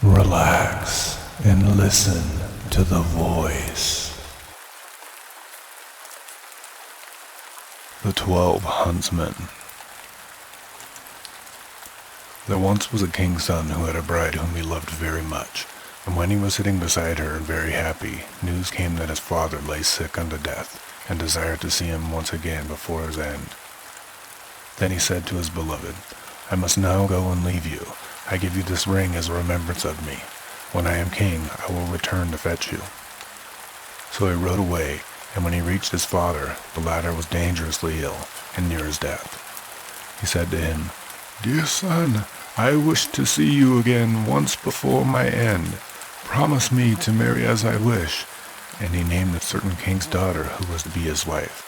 Relax and listen to the voice. The 12 Huntsmen. There once was a king's son who had a bride whom he loved very much, and when he was sitting beside her and very happy, news came that his father lay sick unto death, and desired to see him once again before his end. Then he said to his beloved, "I must now go and leave you. I give you this ring as a remembrance of me. When I am king, I will return to fetch you." So he rode away, and when he reached his father, the latter was dangerously ill, and near his death. He said to him, "Dear son, I wish to see you again once before my end. Promise me to marry as I wish." And he named a certain king's daughter who was to be his wife.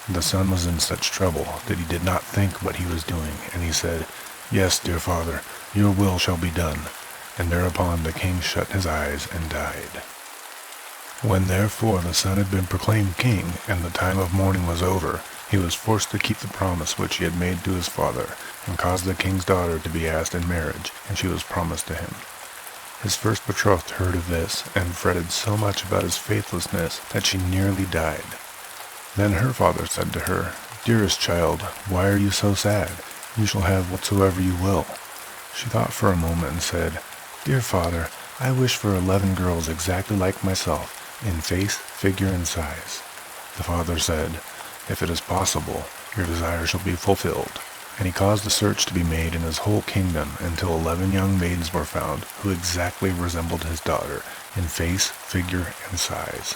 The son was in such trouble that he did not think what he was doing, and he said, "Yes, dear father, your will shall be done." And thereupon the king shut his eyes and died. When therefore the son had been proclaimed king, and the time of mourning was over, he was forced to keep the promise which he had made to his father, and caused the king's daughter to be asked in marriage, and she was promised to him. His first betrothed heard of this, and fretted so much about his faithlessness that she nearly died. Then her father said to her, "Dearest child, why are you so sad? You shall have whatsoever you will." She thought for a moment and said, "Dear father, I wish for 11 girls exactly like myself, in face, figure, and size." The father said, "If it is possible, your desire shall be fulfilled." And he caused a search to be made in his whole kingdom until 11 young maidens were found who exactly resembled his daughter in face, figure, and size.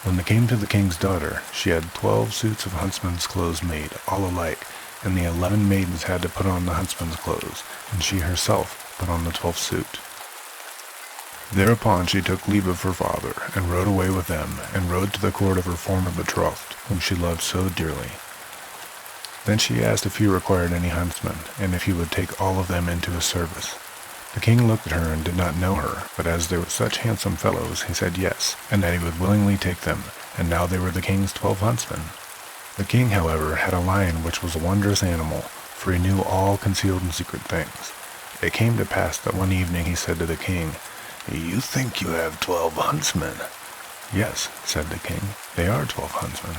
When they came to the king's daughter, she had 12 suits of huntsmen's clothes made, all alike, and the 11 maidens had to put on the huntsman's clothes, and she herself put on the 12th suit. Thereupon she took leave of her father, and rode away with them, and rode to the court of her former betrothed, whom she loved so dearly. Then she asked if he required any huntsmen, and if he would take all of them into his service. The king looked at her and did not know her, but as they were such handsome fellows, he said yes, and that he would willingly take them, and now they were the king's 12 huntsmen. The king, however, had a lion which was a wondrous animal, for he knew all concealed and secret things. It came to pass that one evening he said to the king, "You think you have 12 huntsmen?" "Yes," said the king, "they are 12 huntsmen."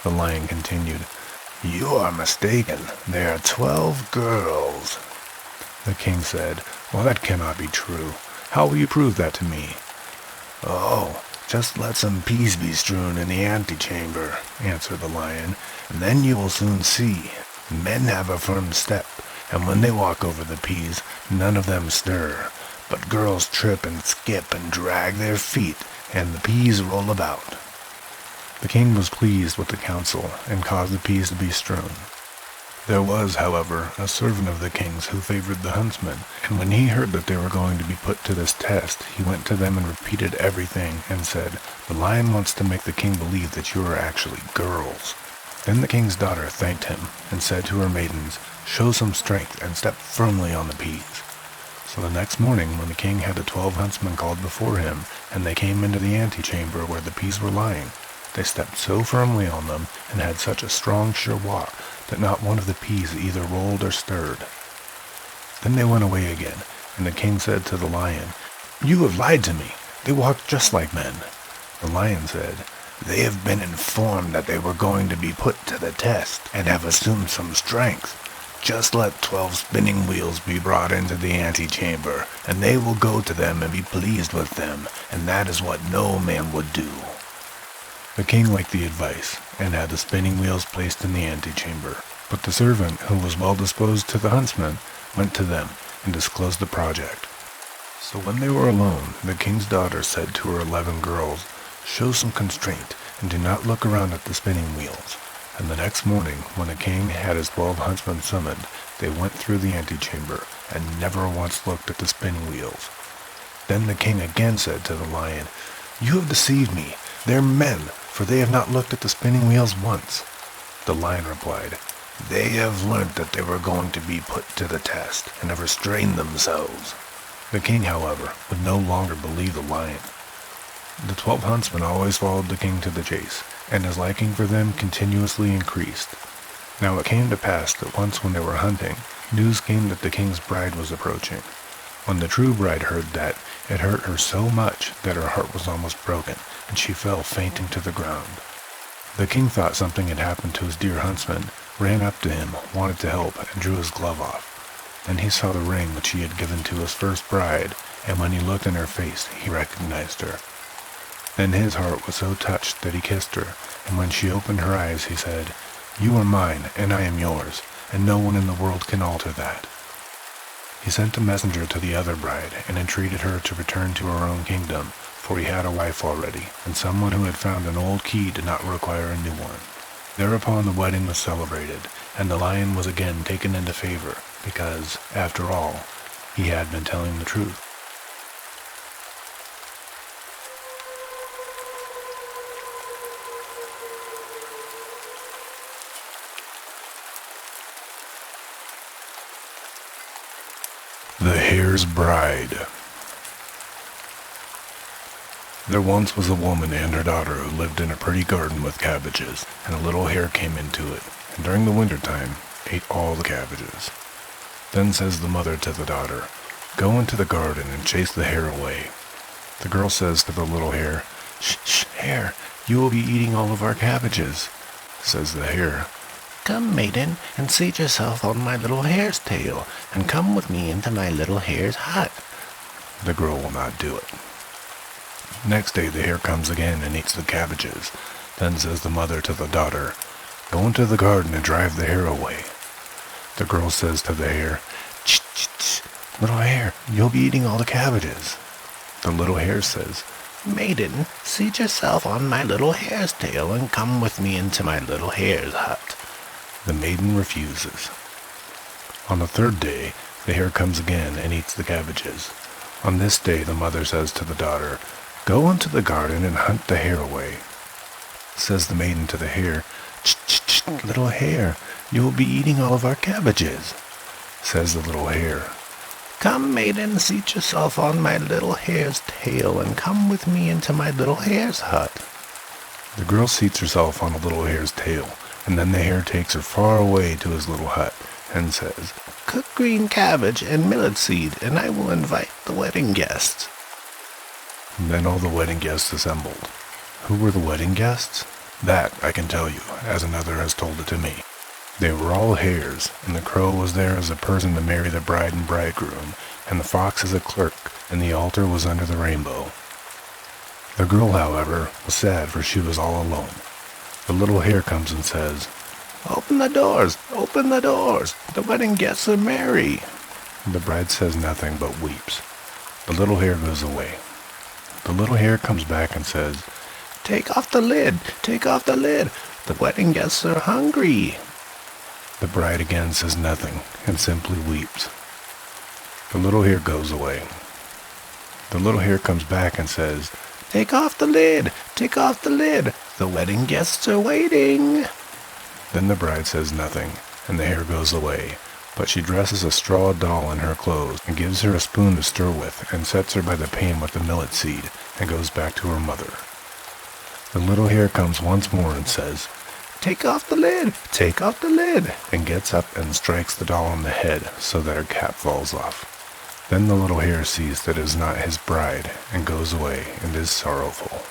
The lion continued, "You are mistaken. They are 12 girls." The king said, "Well, that cannot be true. How will you prove that to me?" "Oh, just let some peas be strewn in the antechamber," answered the lion, "and then you will soon see. Men have a firm step, and when they walk over the peas, none of them stir. But girls trip and skip and drag their feet, and the peas roll about." The king was pleased with the counsel, and caused the peas to be strewn. There was, however, a servant of the king's who favored the huntsmen, and when he heard that they were going to be put to this test, he went to them and repeated everything, and said, "The lion wants to make the king believe that you are actually girls." Then the king's daughter thanked him, and said to her maidens, "Show some strength, and step firmly on the peas." So the next morning, when the king had the 12 huntsmen called before him, and they came into the antechamber where the peas were lying, they stepped so firmly on them, and had such a strong, sure walk, that not one of the peas either rolled or stirred. Then they went away again, and the king said to the lion, "You have lied to me. They walk just like men." The lion said, "They have been informed that they were going to be put to the test, and have assumed some strength. Just let 12 spinning wheels be brought into the antechamber, and they will go to them and be pleased with them, and that is what no man would do." The king liked the advice, and had the spinning wheels placed in the antechamber. But the servant, who was well disposed to the huntsmen, went to them, and disclosed the project. So when they were alone, the king's daughter said to her 11 girls, "Show some constraint, and do not look around at the spinning wheels." And the next morning, when the king had his 12 huntsmen summoned, they went through the antechamber, and never once looked at the spinning wheels. Then the king again said to the lion, "You have deceived me. They're men, for they have not looked at the spinning wheels once." The lion replied, "They have learnt that they were going to be put to the test, and have restrained themselves." The king, however, would no longer believe the lion. The 12 huntsmen always followed the king to the chase, and his liking for them continuously increased. Now it came to pass that once when they were hunting, news came that the king's bride was approaching. When the true bride heard that, it hurt her so much that her heart was almost broken, and she fell fainting to the ground. The king thought something had happened to his dear huntsman, ran up to him, wanted to help, and drew his glove off. Then he saw the ring which he had given to his first bride, and when he looked in her face, he recognized her. Then his heart was so touched that he kissed her, and when she opened her eyes, he said, "You are mine, and I am yours, and no one in the world can alter that." He sent a messenger to the other bride, and entreated her to return to her own kingdom, for he had a wife already, and someone who had found an old key did not require a new one. Thereupon the wedding was celebrated, and the lion was again taken into favor, because, after all, he had been telling the truth. The Hare's Bride. There once was a woman and her daughter who lived in a pretty garden with cabbages, and a little hare came into it, and during the winter time ate all the cabbages. Then says the mother to the daughter, "Go into the garden and chase the hare away." The girl says to the little hare, "Shh, hare, you will be eating all of our cabbages." Says the hare, "Come, maiden, and seat yourself on my little hare's tail, and come with me into my little hare's hut." The girl will not do it. Next day the hare comes again and eats the cabbages. Then says the mother to the daughter, "Go into the garden and drive the hare away." The girl says to the hare, "Ch, ch, ch, little hare, you'll be eating all the cabbages." The little hare says, "Maiden, seat yourself on my little hare's tail, and come with me into my little hare's hut." The maiden refuses. On the third day, the hare comes again and eats the cabbages. On this day the mother says to the daughter, "Go into the garden and hunt the hare away." Says the maiden to the hare, "Ch, ch, ch, little hare, you will be eating all of our cabbages." Says the little hare, "Come, maiden, seat yourself on my little hare's tail, and come with me into my little hare's hut." The girl seats herself on the little hare's tail, and then the hare takes her far away to his little hut, and says, "Cook green cabbage and millet seed, and I will invite the wedding guests." Then all the wedding guests assembled. Who were the wedding guests? That I can tell you, as another has told it to me. They were all hares, and the crow was there as a person to marry the bride and bridegroom, and the fox as a clerk, and the altar was under the rainbow. The girl, however, was sad, for she was all alone. The little hare comes and says, "Open the doors! Open the doors! The wedding guests are merry!" The bride says nothing but weeps. The little hare goes away. The little hare comes back and says, "Take off the lid! Take off the lid! The wedding guests are hungry!" The bride again says nothing and simply weeps. The little hare goes away. The little hare comes back and says, "Take off the lid! Take off the lid! The wedding guests are waiting!" Then the bride says nothing, and the hare goes away, but she dresses a straw doll in her clothes, and gives her a spoon to stir with, and sets her by the pan with the millet seed, and goes back to her mother. The little hare comes once more and says, "Take off the lid! Take off the lid!" and gets up and strikes the doll on the head, so that her cap falls off. Then the little hare sees that it is not his bride, and goes away, and is sorrowful.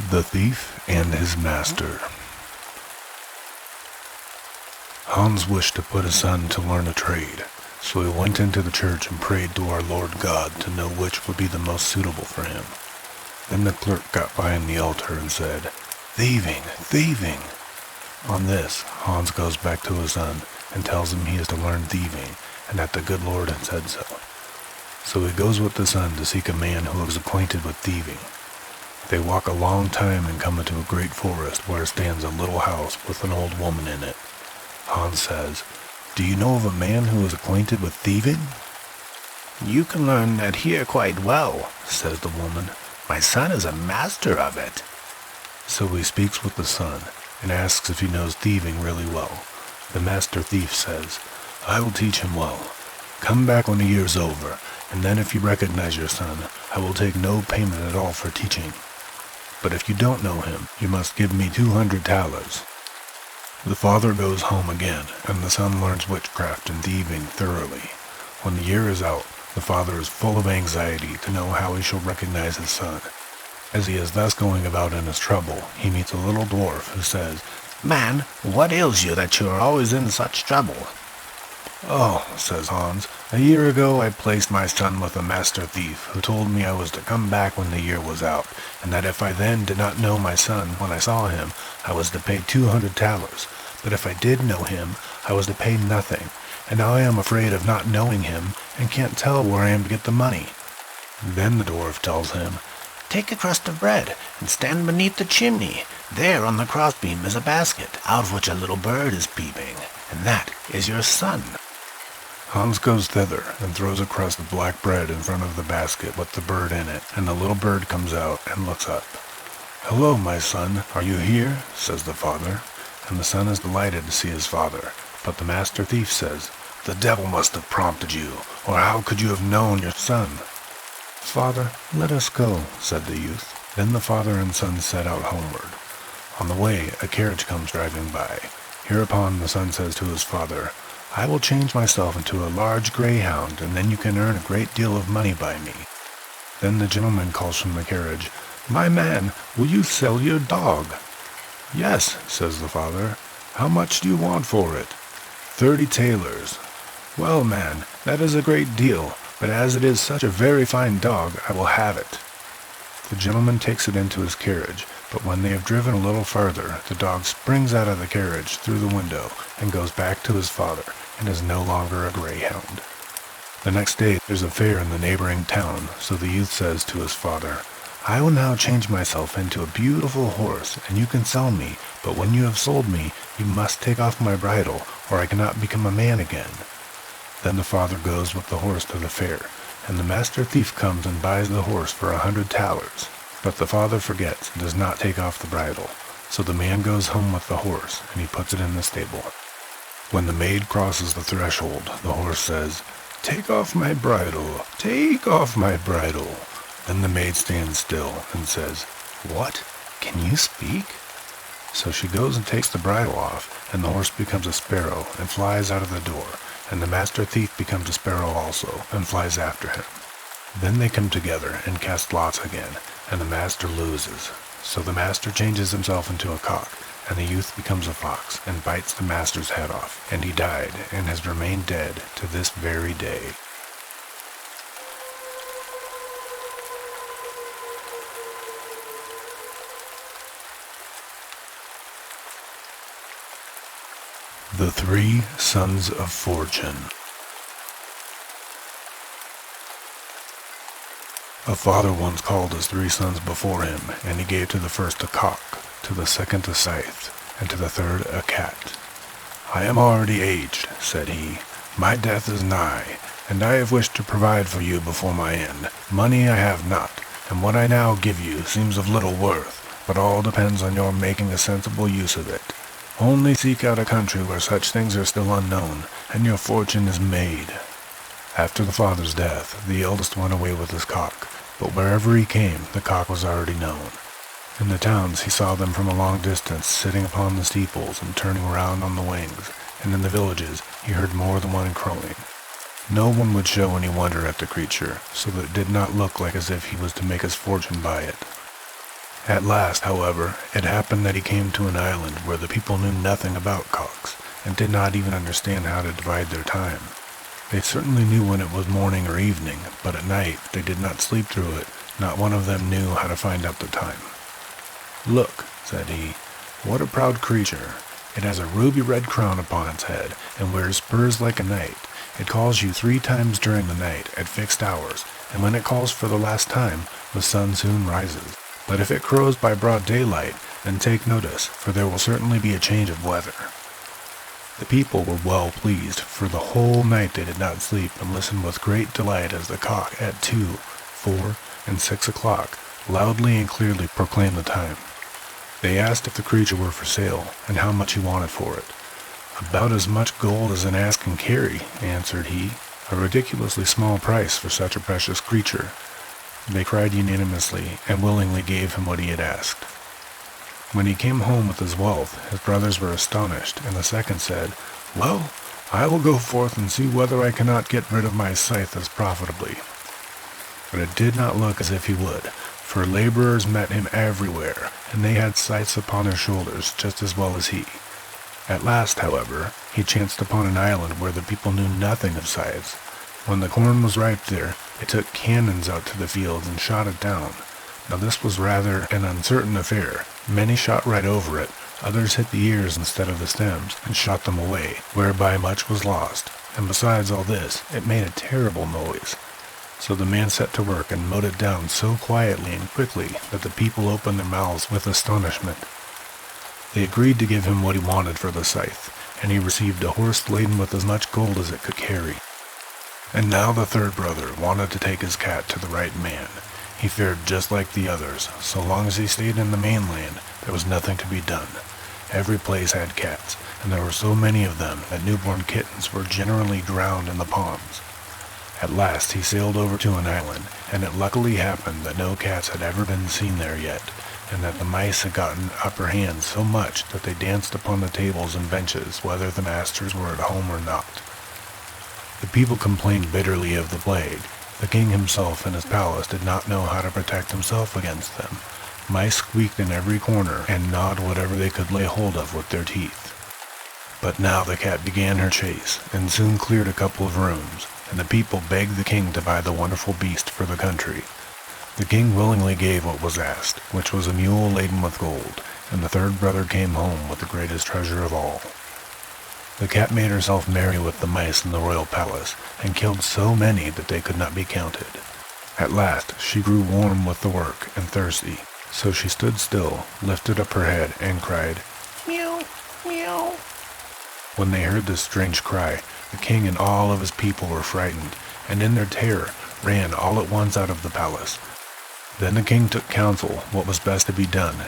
The Thief and His Master. Hans wished to put his son to learn a trade, so he went into the church and prayed to our Lord God to know which would be the most suitable for him. Then the clerk got behind the altar and said, "Thieving! Thieving!" On this, Hans goes back to his son and tells him he is to learn thieving, and that the good Lord had said so. So he goes with the son to seek a man who is acquainted with thieving. They walk a long time and come into a great forest where stands a little house with an old woman in it. Hans says, "Do you know of a man who is acquainted with thieving?" "You can learn that here quite well," says the woman. "My son is a master of it." So he speaks with the son and asks if he knows thieving really well. The master thief says, "I will teach him well. Come back when the year's over, and then if you recognize your son, I will take no payment at all for teaching." but if you don't know him, you must give me 200 talers. The father goes home again, and the son learns witchcraft and thieving thoroughly. When the year is out, the father is full of anxiety to know how he shall recognize his son. As he is thus going about in his trouble, he meets a little dwarf who says, "Man, what ails you that you are always in such trouble?" "Oh," says Hans, "a year ago I placed my son with a master thief who told me I was to come back when the year was out, and that if I then did not know my son when I saw him, I was to pay 200 talers, but if I did know him, I was to pay nothing, and now I am afraid of not knowing him, and can't tell where I am to get the money." Then the dwarf tells him, "Take a crust of bread, and stand beneath the chimney. There on the crossbeam is a basket, out of which a little bird is peeping, and that is your son." Hans goes thither and throws a crust of black bread in front of the basket with the bird in it, and the little bird comes out and looks up. "Hello, my son, are you here?" says the father, and the son is delighted to see his father, but the master thief says, "The devil must have prompted you, or how could you have known your son?" "Father, let us go," said the youth. Then the father and son set out homeward. On the way, a carriage comes driving by. Hereupon the son says to his father, "I will change myself into a large greyhound, and then you can earn a great deal of money by me." Then the gentleman calls from the carriage, "My man, will you sell your dog?" "Yes," says the father. "How much do you want for it?" 30 talers. "Well, man, that is a great deal, but as it is such a very fine dog, I will have it." The gentleman takes it into his carriage, but when they have driven a little farther, the dog springs out of the carriage through the window and goes back to his father, and is no longer a greyhound. The next day there's a fair in the neighboring town, so the youth says to his father, "I will now change myself into a beautiful horse, and you can sell me, but when you have sold me, you must take off my bridle, or I cannot become a man again." Then the father goes with the horse to the fair, and the master thief comes and buys the horse for 100 talers. But the father forgets and does not take off the bridle, so the man goes home with the horse, and he puts it in the stable. When the maid crosses the threshold, the horse says, "Take off my bridle, take off my bridle." Then the maid stands still and says, "What? Can you speak?" So she goes and takes the bridle off, and the horse becomes a sparrow and flies out of the door, and the master thief becomes a sparrow also and flies after him. Then they come together and cast lots again, and the master loses. So the master changes himself into a cock, and the youth becomes a fox and bites the master's head off, and he died and has remained dead to this very day. The Three Sons of Fortune. A father once called his 3 sons before him, and he gave to the first a cock, to the second a scythe, and to the third a cat. "I am already aged," said he. "My death is nigh, and I have wished to provide for you before my end. Money I have not, and what I now give you seems of little worth, but all depends on your making a sensible use of it. Only seek out a country where such things are still unknown, and your fortune is made." After the father's death, the eldest went away with his cock, but wherever he came, the cock was already known. In the towns he saw them from a long distance, sitting upon the steeples and turning round on the wings, and in the villages he heard more than one crowing. No one would show any wonder at the creature, so that it did not look like as if he was to make his fortune by it. At last, however, it happened that he came to an island where the people knew nothing about cocks, and did not even understand how to divide their time. They certainly knew when it was morning or evening, but at night they did not sleep through it. Not one of them knew how to find out the time. "Look," said he, "what a proud creature. It has a ruby-red crown upon its head, and wears spurs like a knight. It calls you 3 times during the night, at fixed hours, and when it calls for the last time, the sun soon rises. But if it crows by broad daylight, then take notice, for there will certainly be a change of weather." The people were well pleased, for the whole night they did not sleep, and listened with great delight as the cock at 2, 4, and 6 o'clock loudly and clearly proclaimed the time. They asked if the creature were for sale, and how much he wanted for it. "About as much gold as an ass can carry," answered he, "a ridiculously small price for such a precious creature." They cried unanimously and willingly gave him what he had asked. When he came home with his wealth, his brothers were astonished, and the second said, "Well, I will go forth and see whether I cannot get rid of my scythe as profitably." But it did not look as if he would, for laborers met him everywhere, and they had scythes upon their shoulders just as well as he. At last, however, he chanced upon an island where the people knew nothing of scythes. When the corn was ripe there, they took cannons out to the fields and shot it down. Now this was rather an uncertain affair. Many shot right over it, others hit the ears instead of the stems, and shot them away, whereby much was lost. And besides all this, it made a terrible noise. So the man set to work and mowed it down so quietly and quickly that the people opened their mouths with astonishment. They agreed to give him what he wanted for the scythe, and he received a horse laden with as much gold as it could carry. And now the third brother wanted to take his cat to the right man. He fared just like the others. So long as he stayed in the mainland, there was nothing to be done. Every place had cats, and there were so many of them that newborn kittens were generally drowned in the ponds. At last he sailed over to an island, and it luckily happened that no cats had ever been seen there yet, and that the mice had gotten upper hand so much that they danced upon the tables and benches whether the masters were at home or not. The people complained bitterly of the plague. The king himself in his palace did not know how to protect himself against them. Mice squeaked in every corner and gnawed whatever they could lay hold of with their teeth. But now the cat began her chase, and soon cleared a couple of rooms, and the people begged the king to buy the wonderful beast for the country. The king willingly gave what was asked, which was a mule laden with gold, and the third brother came home with the greatest treasure of all. The cat made herself merry with the mice in the royal palace, and killed so many that they could not be counted. At last she grew warm with the work and thirsty, so she stood still, lifted up her head, and cried, "Meow, meow." When they heard this strange cry, the king and all of his people were frightened, and in their terror ran all at once out of the palace. Then the king took counsel what was best to be done.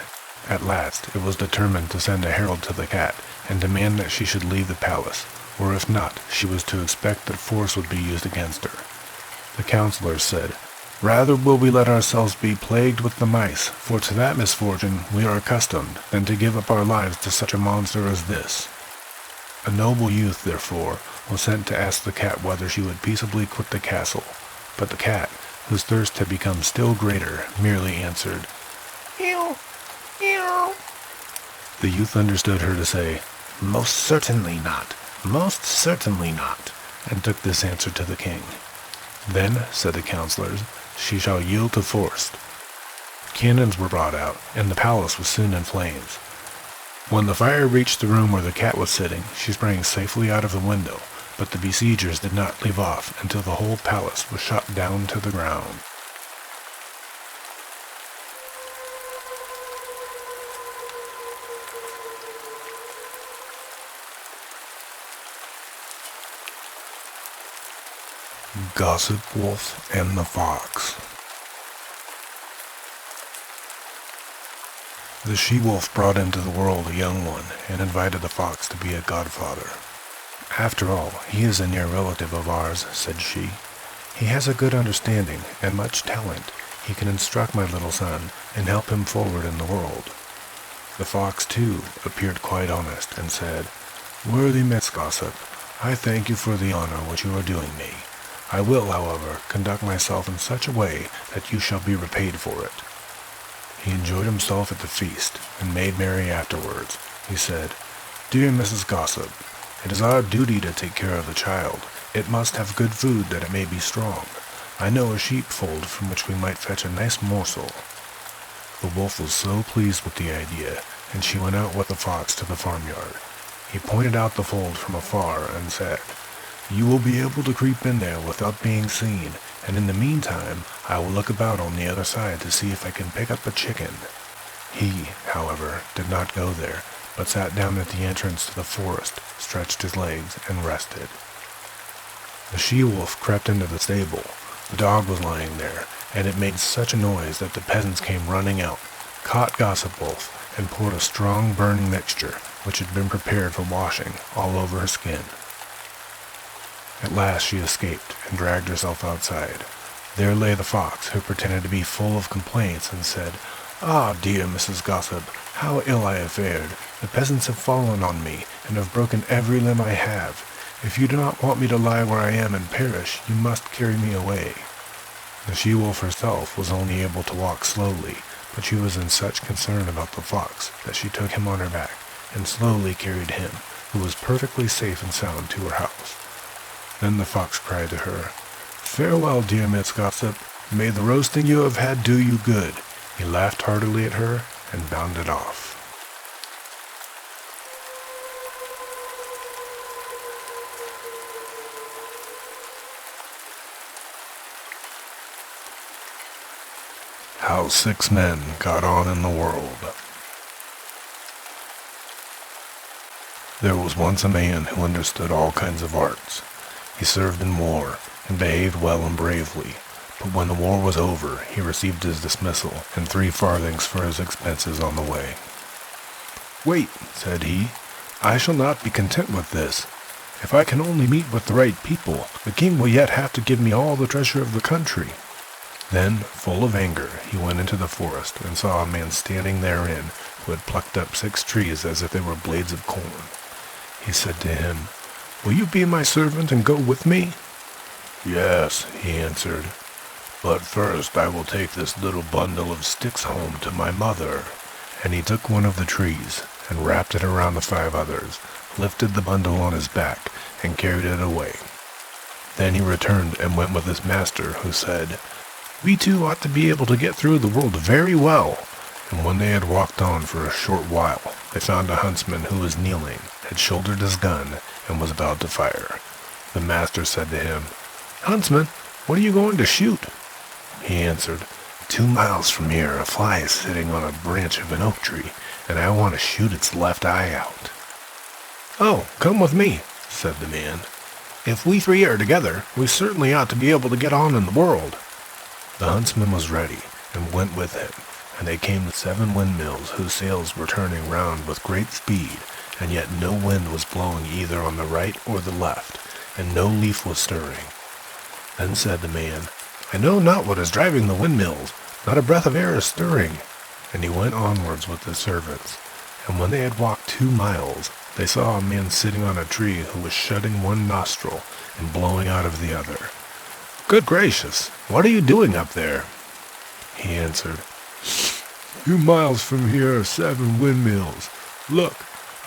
At last it was determined to send a herald to the cat, and demand that she should leave the palace, or if not, she was to expect that force would be used against her. The councillors said, "Rather will we let ourselves be plagued with the mice, for to that misfortune we are accustomed, than to give up our lives to such a monster as this." A noble youth, therefore, was sent to ask the cat whether she would peaceably quit the castle, but the cat, whose thirst had become still greater, merely answered, "Meow, meow." The youth understood her to say, "Most certainly not, most certainly not," and took this answer to the king. "Then," said the councillors, "she shall yield to force." Cannons were brought out, and the palace was soon in flames. When the fire reached the room where the cat was sitting, she sprang safely out of the window, but the besiegers did not leave off until the whole palace was shot down to the ground. Gossip Wolf and the Fox. The she-wolf brought into the world a young one and invited the fox to be a godfather. "After all, he is a near relative of ours," said she. "He has a good understanding and much talent. He can instruct my little son and help him forward in the world." The fox, too, appeared quite honest and said, "Worthy Miss Gossip, I thank you for the honor which you are doing me. I will, however, conduct myself in such a way that you shall be repaid for it." He enjoyed himself at the feast, and made merry afterwards. He said, "Dear Mrs. Gossip, it is our duty to take care of the child. It must have good food that it may be strong. I know a sheepfold from which we might fetch a nice morsel." The wolf was so pleased with the idea, and she went out with the fox to the farmyard. He pointed out the fold from afar and said, "You will be able to creep in there without being seen, and in the meantime I will look about on the other side to see if I can pick up a chicken." He, however, did not go there, but sat down at the entrance to the forest, stretched his legs, and rested. The she-wolf crept into the stable. The dog was lying there, and it made such a noise that the peasants came running out, caught Gossip Wolf, and poured a strong burning mixture, which had been prepared for washing, all over her skin. At last she escaped and dragged herself outside. There lay the fox, who pretended to be full of complaints, and said, "Ah, dear Mrs. Gossip, how ill I have fared. The peasants have fallen on me, and have broken every limb I have. If you do not want me to lie where I am and perish, you must carry me away." The she-wolf herself was only able to walk slowly, but she was in such concern about the fox that she took him on her back, and slowly carried him, who was perfectly safe and sound, to her house. Then the fox cried to her, "Farewell, dear Miss Gossip. May the roasting you have had do you good." He laughed heartily at her and bounded off. How 6 men got on in the world. There was once a man who understood all kinds of arts. He served in war and behaved well and bravely, but when the war was over, he received his dismissal and 3 farthings for his expenses on the way. "Wait," said he, "I shall not be content with this. If I can only meet with the right people, the king will yet have to give me all the treasure of the country." Then, full of anger, he went into the forest and saw a man standing therein who had plucked up 6 trees as if they were blades of corn. He said to him, "Will you be my servant and go with me?" "Yes," he answered, "but first I will take this little bundle of sticks home to my mother." And he took one of the trees and wrapped it around the 5 others, lifted the bundle on his back, and carried it away. Then he returned and went with his master, who said, "We 2 ought to be able to get through the world very well." And when they had walked on for a short while, they found a huntsman who was kneeling, had shouldered his gun, and was about to fire. The master said to him, "Huntsman, what are you going to shoot?" He answered, 2 miles from here a fly is sitting on a branch of an oak tree, and I want to shoot its left eye out." "Oh, come with me," said the man. "If we 3 are together, we certainly ought to be able to get on in the world." The huntsman was ready, and went with him, and they came to 7 windmills whose sails were turning round with great speed, and yet no wind was blowing either on the right or the left, and no leaf was stirring. Then said the man, "I know not what is driving the windmills, not a breath of air is stirring." And he went onwards with his servants, and when they had walked 2 miles, they saw a man sitting on a tree who was shutting one nostril and blowing out of the other. "Good gracious, what are you doing up there?" He answered, 2 miles from here are 7 windmills. Look,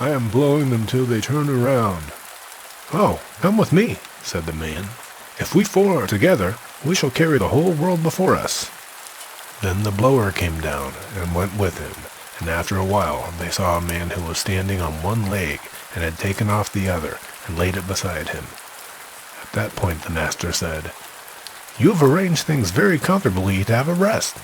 I am blowing them till they turn around." "Oh, come with me," said the man. "If we 4 are together, we shall carry the whole world before us." Then the blower came down and went with him, and after a while they saw a man who was standing on one leg and had taken off the other and laid it beside him. At that point the master said, "You have arranged things very comfortably to have a rest."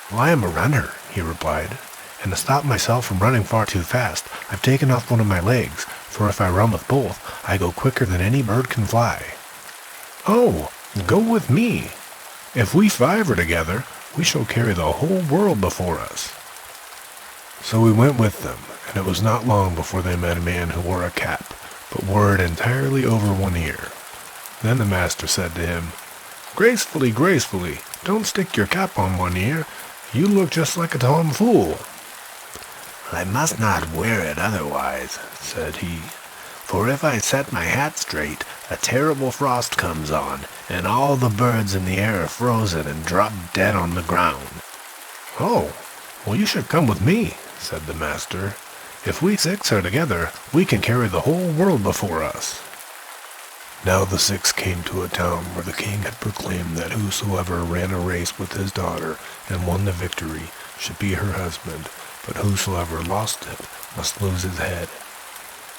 "Well, I am a runner," he replied, "and to stop myself from running far too fast, I've taken off one of my legs, for if I run with both, I go quicker than any bird can fly." "Oh, go with me. If we 5 are together, we shall carry the whole world before us." So he went with them, and it was not long before they met a man who wore a cap, but wore it entirely over one ear. Then the master said to him, "Gracefully, gracefully, don't stick your cap on one ear. You look just like a tomfool." "I must not wear it otherwise," said he, "for if I set my hat straight, a terrible frost comes on, and all the birds in the air are frozen and drop dead on the ground." "Oh, well, you should come with me," said the master. "If we 6 are together, we can carry the whole world before us." Now the 6 came to a town where the king had proclaimed that whosoever ran a race with his daughter and won the victory should be her husband, but whosoever lost it must lose his head.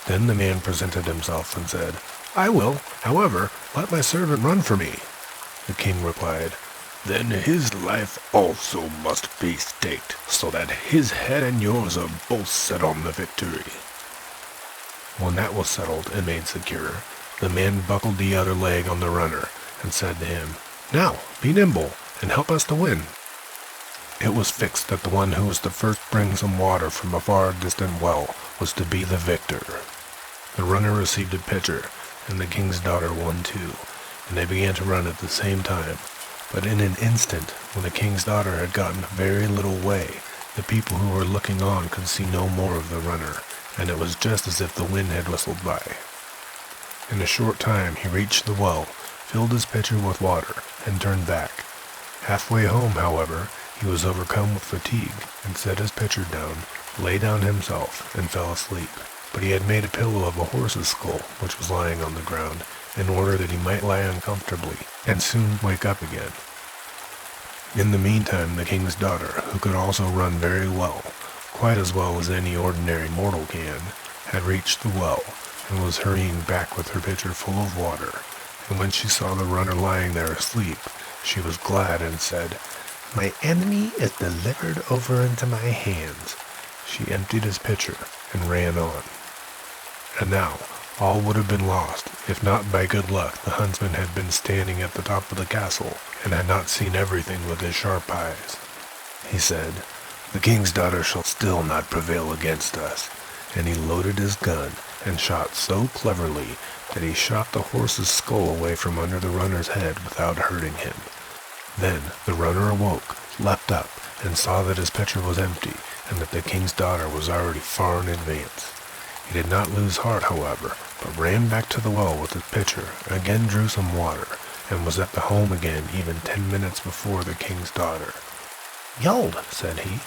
Then the man presented himself and said, "I will, however, let my servant run for me." The king replied, "Then his life also must be staked, so that his head and yours are both set on the victory." When that was settled and made secure, the man buckled the other leg on the runner and said to him, "Now, be nimble, and help us to win." It was fixed that the one who was to first bring some water from a far distant well was to be the victor. The runner received a pitcher, and the king's daughter one too, and they began to run at the same time. But in an instant, when the king's daughter had gotten very little way, the people who were looking on could see no more of the runner, and it was just as if the wind had whistled by. In a short time he reached the well, filled his pitcher with water, and turned back. Halfway home, however, he was overcome with fatigue, and set his pitcher down, lay down himself, and fell asleep. But he had made a pillow of a horse's skull, which was lying on the ground, in order that he might lie uncomfortably, and soon wake up again. In the meantime, the king's daughter, who could also run very well, quite as well as any ordinary mortal can, had reached the well, and was hurrying back with her pitcher full of water. And when she saw the runner lying there asleep, she was glad and said, "My enemy is delivered over into my hands." She emptied his pitcher and ran on. And now, all would have been lost, if not by good luck the huntsman had been standing at the top of the castle, and had not seen everything with his sharp eyes. He said, "The king's daughter shall still not prevail against us," and he loaded his gun, and shot so cleverly that he shot the horse's skull away from under the runner's head without hurting him. Then the runner awoke, leapt up, and saw that his pitcher was empty, and that the king's daughter was already far in advance. He did not lose heart, however, but ran back to the well with his pitcher, again drew some water, and was at the home again even 10 minutes before the king's daughter. "Behold," said he,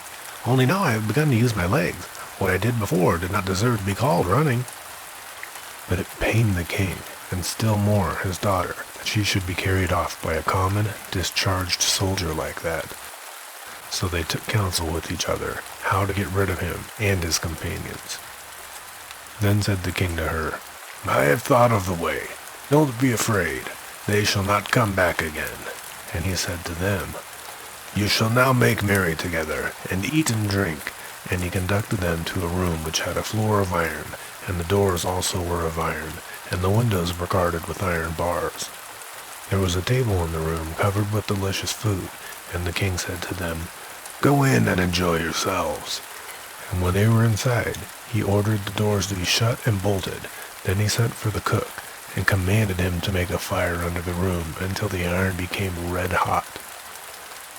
"only now I have begun to use my legs. What I did before did not deserve to be called running." But it pained the king, and still more his daughter, that she should be carried off by a common, discharged soldier like that. So they took counsel with each other how to get rid of him and his companions. Then said the king to her, "I have thought of the way. Don't be afraid. They shall not come back again." And he said to them, "You shall now make merry together, and eat and drink." And he conducted them to a room which had a floor of iron, and the doors also were of iron, and the windows were guarded with iron bars. There was a table in the room covered with delicious food, and the king said to them, "Go in and enjoy yourselves." And when they were inside, he ordered the doors to be shut and bolted. Then he sent for the cook, and commanded him to make a fire under the room until the iron became red hot.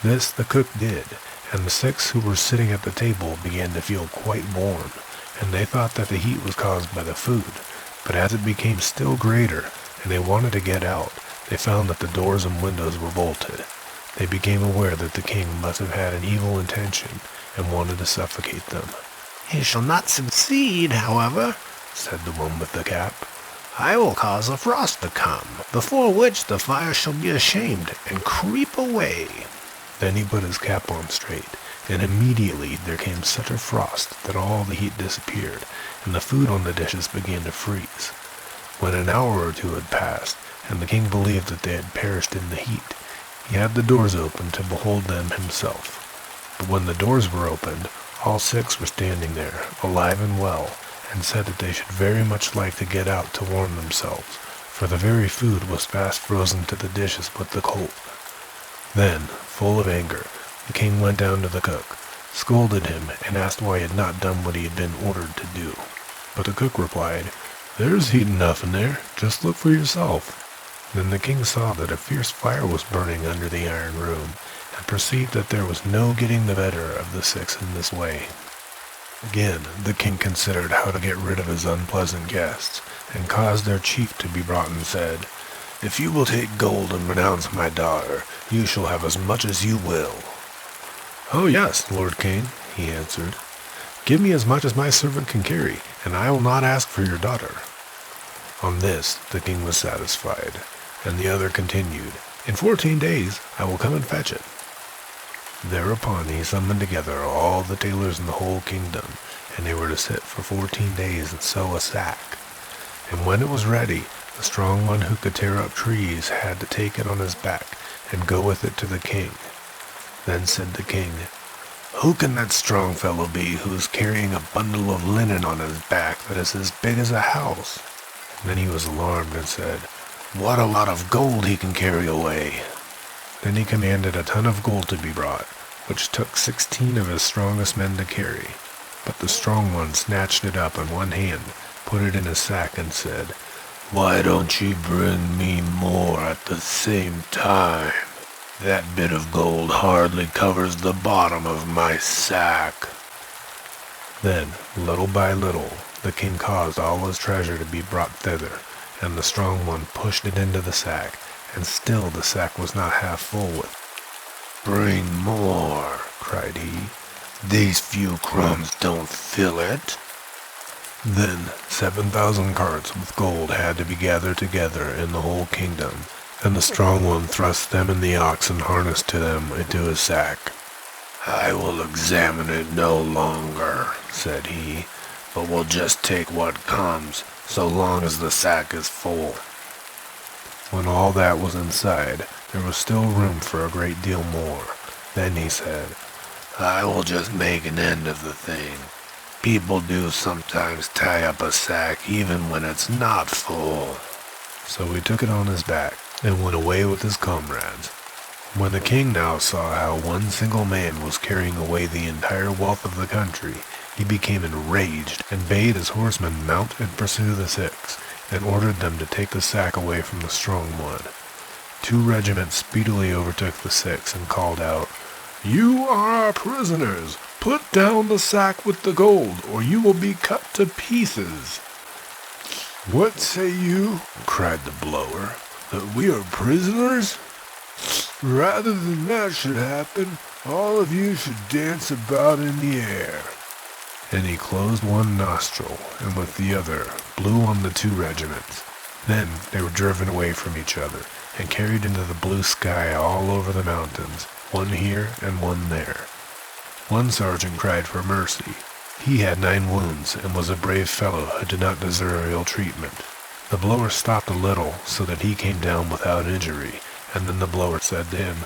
This the cook did, and the 6 who were sitting at the table began to feel quite warm, and they thought that the heat was caused by the food. But as it became still greater, and they wanted to get out, they found that the doors and windows were bolted. They became aware that the king must have had an evil intention, and wanted to suffocate them. "He shall not succeed, however," said the one with the cap. "I will cause a frost to come, before which the fire shall be ashamed, and creep away." Then he put his cap on straight, and immediately there came such a frost that all the heat disappeared, and the food on the dishes began to freeze. When an hour or 2 had passed, and the king believed that they had perished in the heat, he had the doors opened to behold them himself. But when the doors were opened, all 6 were standing there, alive and well, and said that they should very much like to get out to warm themselves, for the very food was fast frozen to the dishes with the cold. Then, full of anger, the king went down to the cook, scolded him, and asked why he had not done what he had been ordered to do. But the cook replied, "There's heat enough in there, just look for yourself." Then the king saw that a fierce fire was burning under the iron room, and perceived that there was no getting the better of the 6 in this way. Again, the king considered how to get rid of his unpleasant guests, and caused their chief to be brought and said, "If you will take gold and renounce my daughter, you shall have as much as you will." "Oh yes, Lord King," he answered. "Give me as much as my servant can carry, and I will not ask for your daughter." On this the king was satisfied, and the other continued, "In 14 days I will come and fetch it." Thereupon he summoned together all the tailors in the whole kingdom, and they were to sit for 14 days and sew a sack. And when it was ready, the strong one who could tear up trees had to take it on his back and go with it to the king. Then said the king, "Who can that strong fellow be who is carrying a bundle of linen on his back that is as big as a house?" And then he was alarmed and said, "What a lot of gold he can carry away." Then he commanded a ton of gold to be brought, which took 16 of his strongest men to carry. But the strong one snatched it up in one hand, put it in his sack, and said, "Why don't you bring me more at the same time?" That bit of gold hardly covers the bottom of my sack." Then, little by little, the king caused all his treasure to be brought thither, and the strong one pushed it into the sack, and still the sack was not half full with. "Bring more," cried he. "These few crumbs don't fill it." Then 7,000 carts with gold had to be gathered together in the whole kingdom, and the strong one thrust them and the oxen harnessed to them into his sack. "I will examine it no longer," said he, "but will just take what comes, so long as the sack is full." When all that was inside, there was still room for a great deal more. Then he said, "I will just make an end of the thing. People do sometimes tie up a sack even when it's not full." So he took it on his back and went away with his comrades. When the king now saw how one single man was carrying away the entire wealth of the country, he became enraged and bade his horsemen mount and pursue the six, and ordered them to take the sack away from the strong one. 2 regiments speedily overtook the 6 and called out, "You are our prisoners! Put down the sack with the gold, or you will be cut to pieces." "What say you?" cried the blower. "That we are prisoners? Rather than that should happen, all of you should dance about in the air." And he closed one nostril, and with the other blew on the 2 regiments. Then they were driven away from each other, and carried into the blue sky all over the mountains, one here and one there. One sergeant cried for mercy. He had 9 wounds, and was a brave fellow who did not deserve ill treatment. The blower stopped a little, so that he came down without injury, and then the blower said to him,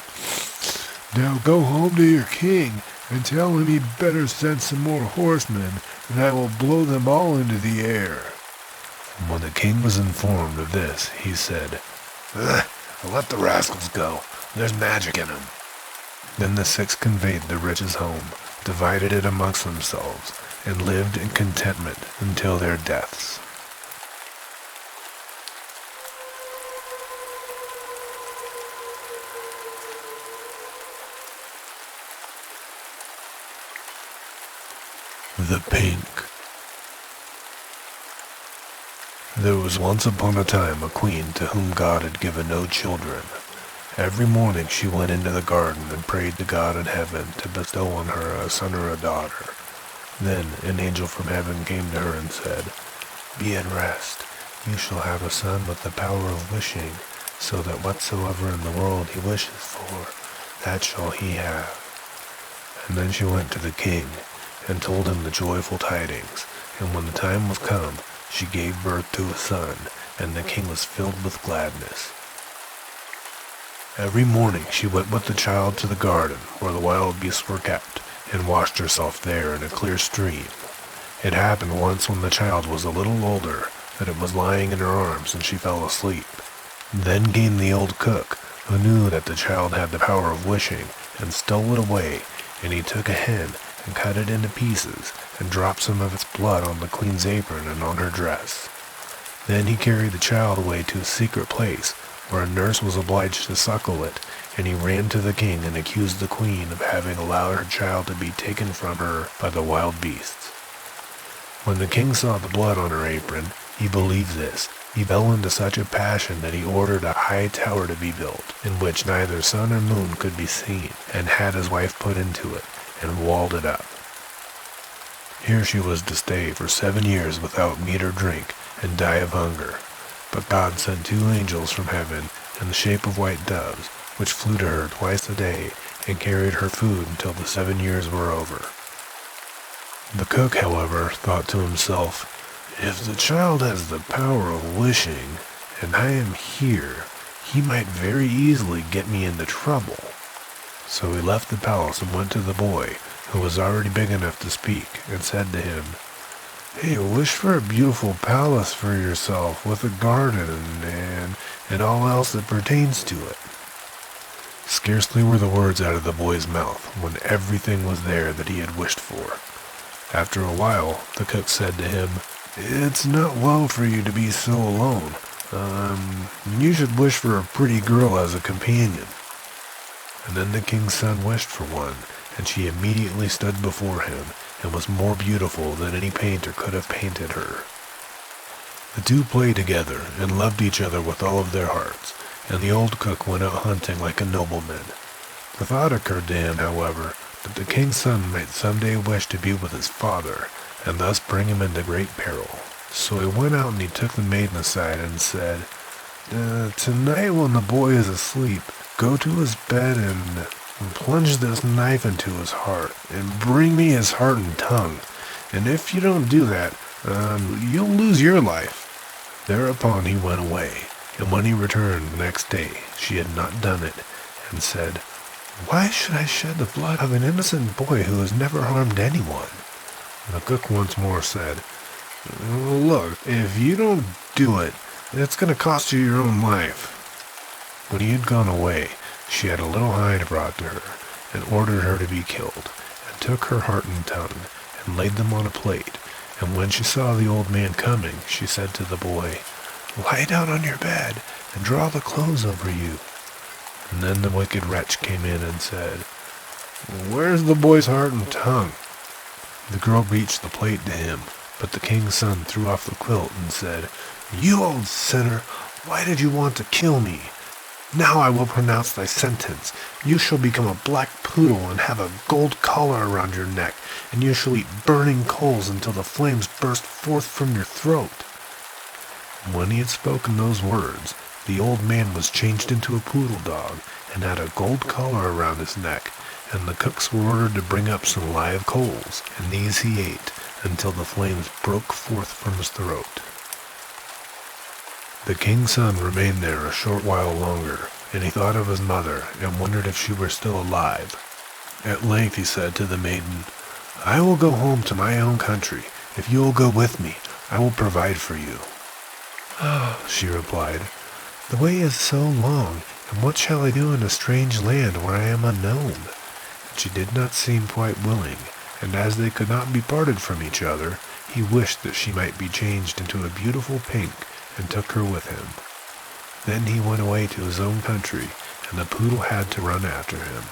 "Now go home to your king, and tell him he better send some more horsemen, and I will blow them all into the air." And when the king was informed of this, he said, "Let the rascals go. There's magic in them." Then the 6 conveyed the riches home, divided it amongst themselves, and lived in contentment until their deaths. The Pink. There was once upon a time a queen to whom God had given no children. Every morning she went into the garden and prayed to God in heaven to bestow on her a son or a daughter. Then an angel from heaven came to her and said, "Be at rest. You shall have a son with the power of wishing, so that whatsoever in the world he wishes for, that shall he have." And then she went to the king and told him the joyful tidings, and when the time was come, she gave birth to a son, and the king was filled with gladness. Every morning she went with the child to the garden where the wild beasts were kept, and washed herself there in a clear stream. It happened once when the child was a little older that it was lying in her arms and she fell asleep. Then came the old cook, who knew that the child had the power of wishing, and stole it away, and he took a hen and cut it into pieces, and dropped some of its blood on the queen's apron and on her dress. Then he carried the child away to a secret place, where a nurse was obliged to suckle it, and he ran to the king and accused the queen of having allowed her child to be taken from her by the wild beasts. When the king saw the blood on her apron, he believed this. He fell into such a passion that he ordered a high tower to be built, in which neither sun or moon could be seen, and had his wife put into it, and walled it up. Here she was to stay for 7 years without meat or drink, and die of hunger. But God sent 2 angels from heaven in the shape of white doves, which flew to her twice a day, and carried her food until the 7 years were over. The cook, however, thought to himself, "If the child has the power of wishing, and I am here, he might very easily get me into trouble." So he left the palace and went to the boy, who was already big enough to speak, and said to him, "Hey, wish for a beautiful palace for yourself, with a garden and all else that pertains to it." Scarcely were the words out of the boy's mouth when everything was there that he had wished for. After a while, the cook said to him, "It's not well for you to be so alone. You should wish for a pretty girl as a companion." And then the king's son wished for one, and she immediately stood before him, and was more beautiful than any painter could have painted her. The two played together, and loved each other with all of their hearts, and the old cook went out hunting like a nobleman. The thought occurred to him, however, that the king's son might someday wish to be with his father, and thus bring him into great peril. So he went out and he took the maiden aside and said, "Tonight when the boy is asleep, go to his bed and plunge this knife into his heart, and bring me his heart and tongue. And if you don't do that, you'll lose your life." Thereupon he went away, and when he returned the next day, she had not done it, and said, "Why should I shed the blood of an innocent boy who has never harmed anyone?" The cook once more said, "Look, if you don't do it, it's going to cost you your own life." When he had gone away, she had a little hind brought to her, and ordered her to be killed, and took her heart and tongue, and laid them on a plate. And when she saw the old man coming, she said to the boy, "Lie down on your bed, and draw the clothes over you." And then the wicked wretch came in and said, "Where's the boy's heart and tongue?" The girl reached the plate to him, but the king's son threw off the quilt and said, "You old sinner, why did you want to kill me? Now I will pronounce thy sentence. You shall become a black poodle and have a gold collar around your neck, and you shall eat burning coals until the flames burst forth from your throat." When he had spoken those words, the old man was changed into a poodle dog, and had a gold collar around his neck, and the cooks were ordered to bring up some live coals, and these he ate, until the flames broke forth from his throat. The king's son remained there a short while longer, and he thought of his mother, and wondered if she were still alive. At length he said to the maiden, "I will go home to my own country. If you will go with me, I will provide for you." "Oh," she replied, "the way is so long, and what shall I do in a strange land where I am unknown?" And she did not seem quite willing, and as they could not be parted from each other, he wished that she might be changed into a beautiful pink, and took her with him. Then he went away to his own country, and the poodle had to run after him.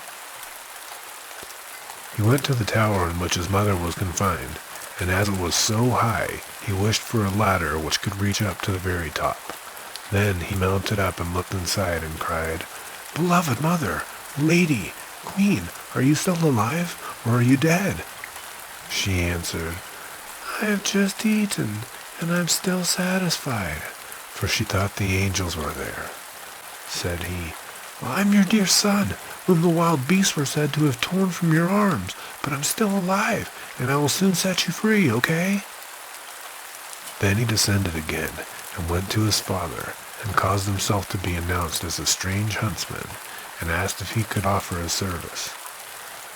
He went to the tower in which his mother was confined, and as it was so high, he wished for a ladder which could reach up to the very top. Then he mounted up and looked inside and cried, "Beloved mother, lady, queen, are you still alive, or are you dead?" She answered, "I have just eaten, and I'm still satisfied," for she thought the angels were there. Said he, "I'm your dear son, whom the wild beasts were said to have torn from your arms, but I'm still alive, and I will soon set you free, okay?" Then he descended again, and went to his father, and caused himself to be announced as a strange huntsman, and asked if he could offer his service.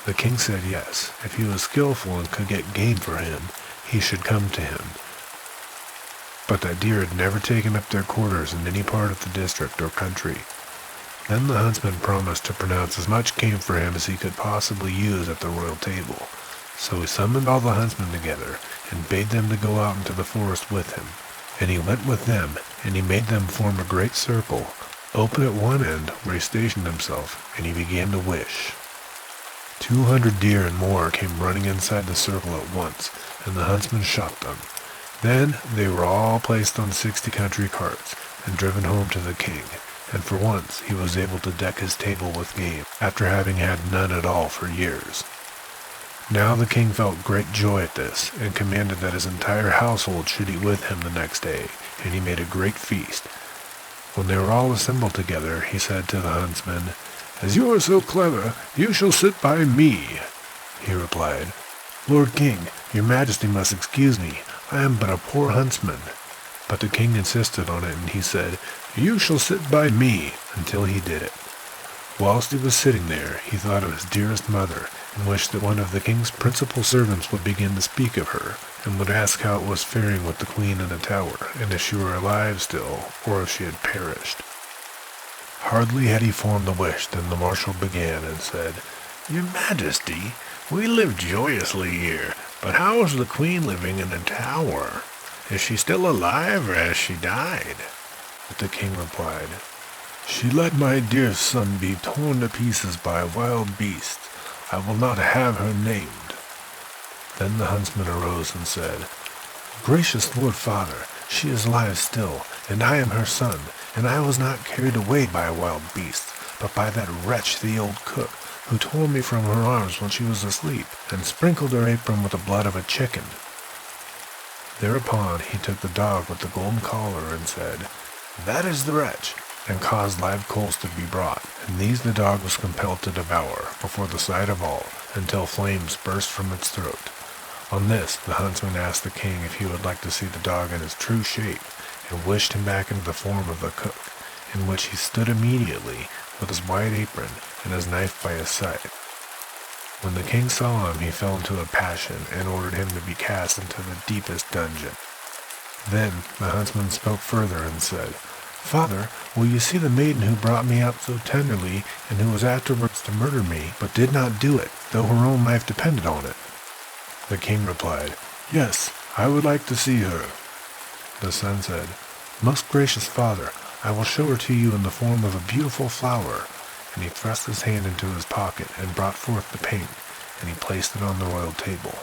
The king said yes, if he was skillful and could get game for him, he should come to him. But that deer had never taken up their quarters in any part of the district or country. Then the huntsman promised to pronounce as much game for him as he could possibly use at the royal table. So he summoned all the huntsmen together, and bade them to go out into the forest with him. And he went with them, and he made them form a great circle, open at one end where he stationed himself, and he began to wish. 200 deer and more came running inside the circle at once, and the huntsman shot them. Then they were all placed on 60 country carts, and driven home to the king, and for once he was able to deck his table with game, after having had none at all for years. Now the king felt great joy at this, and commanded that his entire household should eat with him the next day, and he made a great feast. When they were all assembled together, he said to the huntsman, "As you are so clever, you shall sit by me." He replied, "Lord King, your majesty must excuse me. I am but a poor huntsman." But the king insisted on it, and he said, "You shall sit by me," until he did it. Whilst he was sitting there, he thought of his dearest mother, and wished that one of the king's principal servants would begin to speak of her, and would ask how it was faring with the queen in the tower, and if she were alive still, or if she had perished. Hardly had he formed the wish than the marshal began and said, "Your majesty, we live joyously here, but how is the queen living in the tower? Is she still alive, or has she died?" But the king replied, She let my dear son be torn to pieces by a wild beast. I will not have her named." Then the huntsman arose and said, "Gracious Lord Father, she is alive still, and I am her son, and I was not carried away by a wild beast, but by that wretch the old cook, who tore me from her arms when she was asleep, and sprinkled her apron with the blood of a chicken." Thereupon he took the dog with the golden collar and said, "That is the wretch," and caused live coals to be brought, and these the dog was compelled to devour, before the sight of all, until flames burst from its throat. On this, the huntsman asked the king if he would like to see the dog in his true shape, and wished him back into the form of the cook, in which he stood immediately, with his white apron and his knife by his side. When the king saw him, he fell into a passion, and ordered him to be cast into the deepest dungeon. Then the huntsman spoke further and said, "Father, will you see the maiden who brought me up so tenderly, and who was afterwards to murder me, but did not do it, though her own life depended on it?" The king replied, "Yes, I would like to see her." The son said, "Most gracious father, I will show her to you in the form of a beautiful flower." And he thrust his hand into his pocket and brought forth the paint, and he placed it on the royal table.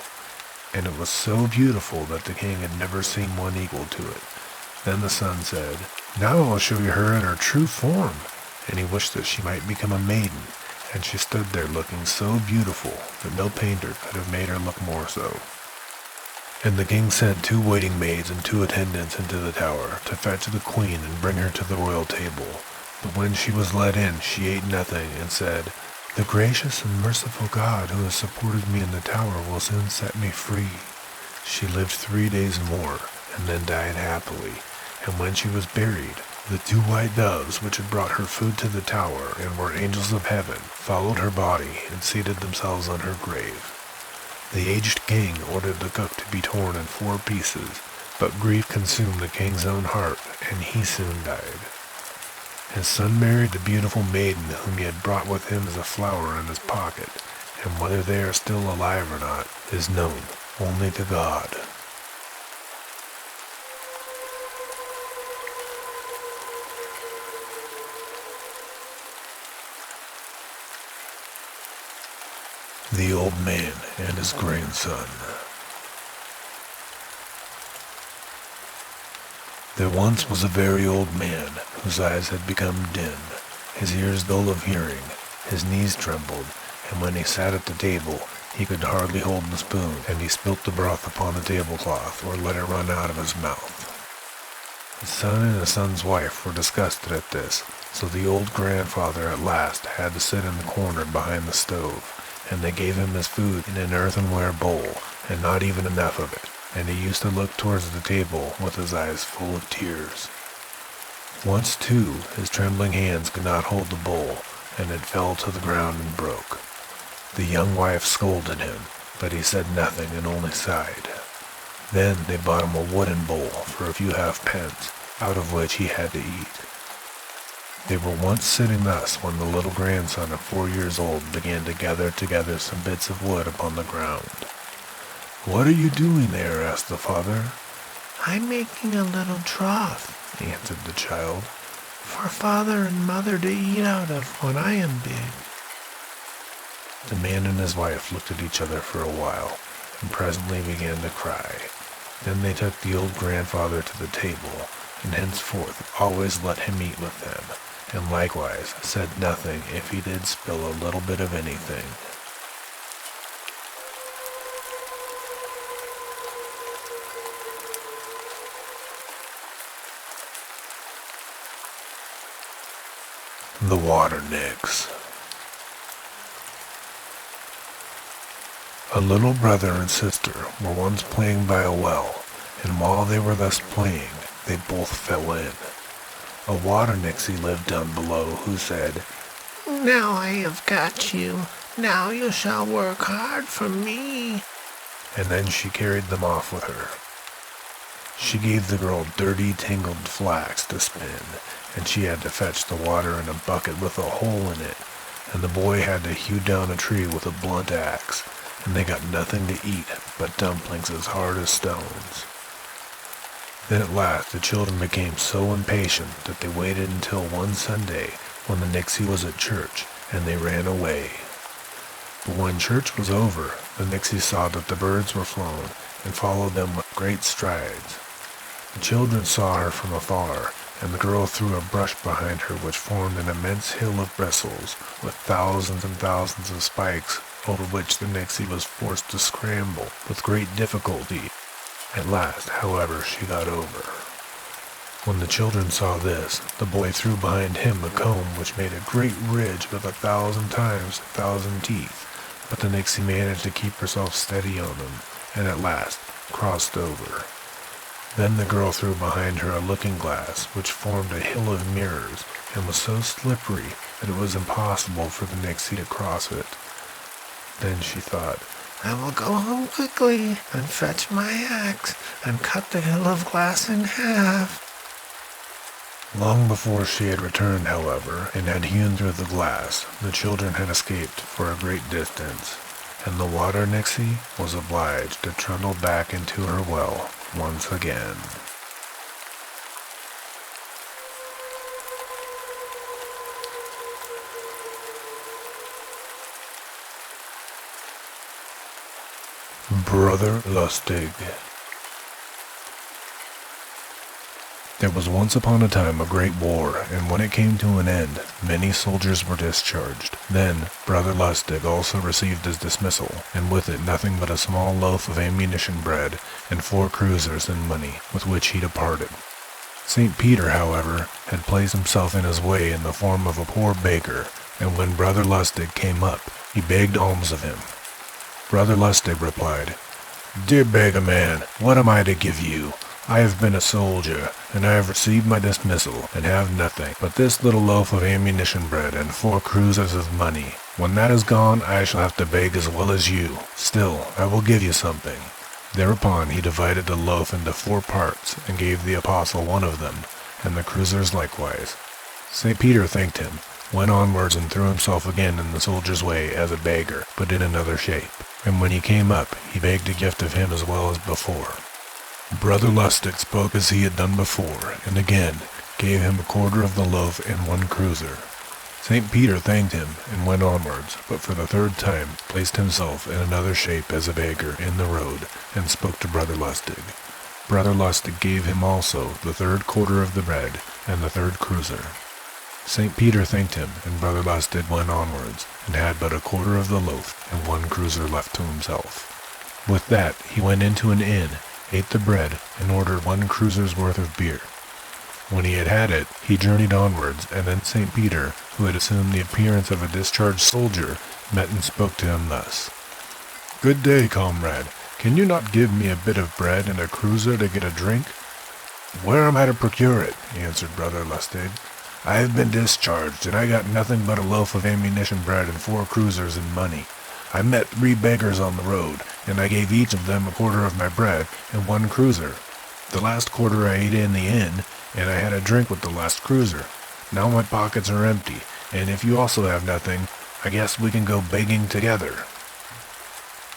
And it was so beautiful that the king had never seen one equal to it. Then the son said, "Now I will show you her in her true form." And he wished that she might become a maiden, and she stood there looking so beautiful that no painter could have made her look more so. And the king sent 2 waiting maids and 2 attendants into the tower to fetch the queen and bring her to the royal table. But when she was let in, she ate nothing, and said, "The gracious and merciful God who has supported me in the tower will soon set me free." She lived 3 days more, and then died happily. And when she was buried, the 2 white doves which had brought her food to the tower, and were angels of heaven, followed her body and seated themselves on her grave. The aged king ordered the cook to be torn in 4 pieces, but grief consumed the king's own heart, and he soon died. His son married the beautiful maiden whom he had brought with him as a flower in his pocket, and whether they are still alive or not is known only to God. The Old Man and His Grandson. There once was a very old man whose eyes had become dim, his ears dull of hearing, his knees trembled, and when he sat at the table he could hardly hold the spoon, and he spilt the broth upon the tablecloth or let it run out of his mouth. His son and his son's wife were disgusted at this, so the old grandfather at last had to sit in the corner behind the stove, and they gave him his food in an earthenware bowl, and not even enough of it. And he used to look towards the table with his eyes full of tears. Once, too, his trembling hands could not hold the bowl, and it fell to the ground and broke. The young wife scolded him, but he said nothing and only sighed. Then they bought him a wooden bowl for a few halfpence, out of which he had to eat. They were once sitting thus when the little grandson of 4 years old began to gather together some bits of wood upon the ground. "What are you doing there?" asked the father. "I'm making a little trough," answered the child, "for father and mother to eat out of when I am big." The man and his wife looked at each other for a while, and presently began to cry. Then they took the old grandfather to the table, and henceforth always let him eat with them, and likewise said nothing if he did spill a little bit of anything. The Water Nix. A little brother and sister were once playing by a well, and while they were thus playing, they both fell in. A water nixie lived down below, who said, "Now I have got you. Now you shall work hard for me." And then she carried them off with her. She gave the girl dirty, tangled flax to spin, and she had to fetch the water in a bucket with a hole in it, and the boy had to hew down a tree with a blunt axe, and they got nothing to eat but dumplings as hard as stones. Then at last the children became so impatient that they waited until one Sunday when the Nixie was at church, and they ran away. But when church was over, the Nixie saw that the birds were flown and followed them with great strides. The children saw her from afar, and the girl threw a brush behind her which formed an immense hill of bristles, with thousands and thousands of spikes, over which the Nixie was forced to scramble with great difficulty. At last, however, she got over. When the children saw this, the boy threw behind him a comb which made a great ridge with 1,000 times 1,000 teeth, but the Nixie managed to keep herself steady on them, and at last crossed over. Then the girl threw behind her a looking-glass, which formed a hill of mirrors, and was so slippery that it was impossible for the Nixie to cross it. Then she thought, I will go home quickly and fetch my axe and cut the hill of glass in half. Long before she had returned, however, and had hewn through the glass, the children had escaped for a great distance, and the Water Nixie was obliged to trundle back into her well once again. Brother Lustig. There was once upon a time a great war, and when it came to an end, many soldiers were discharged. Then Brother Lustig also received his dismissal, and with it nothing but a small loaf of ammunition bread and 4 kruzers in money, with which he departed. St. Peter, however, had placed himself in his way in the form of a poor beggar, and when Brother Lustig came up, he begged alms of him. Brother Lustig replied, Dear beggar man, what am I to give you? I have been a soldier, and I have received my dismissal, and have nothing but this little loaf of ammunition bread and 4 kruzers of money. When that is gone, I shall have to beg as well as you. Still, I will give you something. Thereupon he divided the loaf into 4 parts, and gave the apostle one of them, and the kruzers likewise. St. Peter thanked him, went onwards and threw himself again in the soldier's way as a beggar, but in another shape. And when he came up, he begged a gift of him as well as before. Brother Lustig spoke as he had done before, and again gave him 1/4 of the loaf and 1 kruzer. St. Peter thanked him and went onwards, but for the 3rd time placed himself in another shape as a beggar in the road, and spoke to Brother Lustig. Brother Lustig gave him also the 3rd quarter of the bread and the 3rd kruzer. St. Peter thanked him, and Brother Lustig went onwards, and had but 1/4 of the loaf and 1 kruzer left to himself. With that he went into an inn, ate the bread, and ordered 1 kruzer's worth of beer. When he had had it, he journeyed onwards, and then St. Peter, who had assumed the appearance of a discharged soldier, met and spoke to him thus. Good day, comrade. Can you not give me a bit of bread and a kruzer to get a drink? Where am I to procure it? Answered Brother Lustig. I have been discharged, and I got nothing but a loaf of ammunition bread and 4 kruzers in money. I met 3 beggars on the road, and I gave each of them 1/4 of my bread and 1 kruzer. The last quarter I ate in the inn, and I had a drink with the last kruzer. Now my pockets are empty, and if you also have nothing, I guess we can go begging together.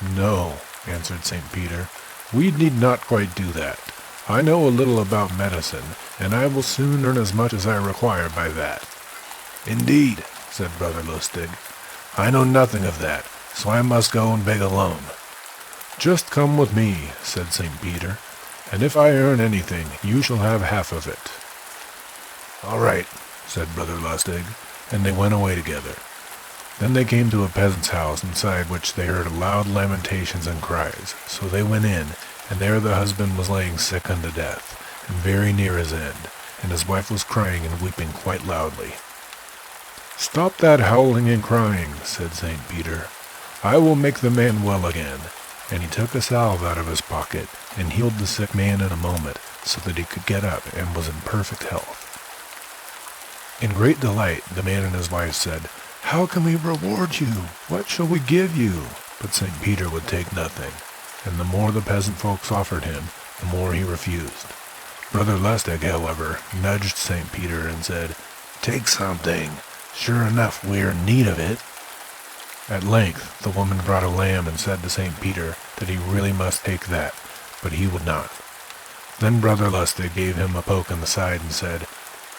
No, answered St. Peter, we need not quite do that. I know a little about medicine, and I will soon earn as much as I require by that. Indeed, said Brother Lustig, I know nothing of that, so I must go and beg alone. Just come with me, said St. Peter, and if I earn anything, you shall have half of it. All right, said Brother Lustig, and they went away together. Then they came to a peasant's house, inside which they heard loud lamentations and cries. So they went in, and there the husband was laying sick unto death, and very near his end, and his wife was crying and weeping quite loudly. Stop that howling and crying, said St. Peter. I will make the man well again. And he took a salve out of his pocket, and healed the sick man in a moment, so that he could get up and was in perfect health. In great delight, the man and his wife said, How can we reward you? What shall we give you? But St. Peter would take nothing, and the more the peasant folks offered him, the more he refused. Brother Lustig, however, nudged St. Peter and said, Take something. Sure enough, we are in need of it. At length, the woman brought a lamb and said to St. Peter that he really must take that, but he would not. Then Brother Lustig gave him a poke in the side and said,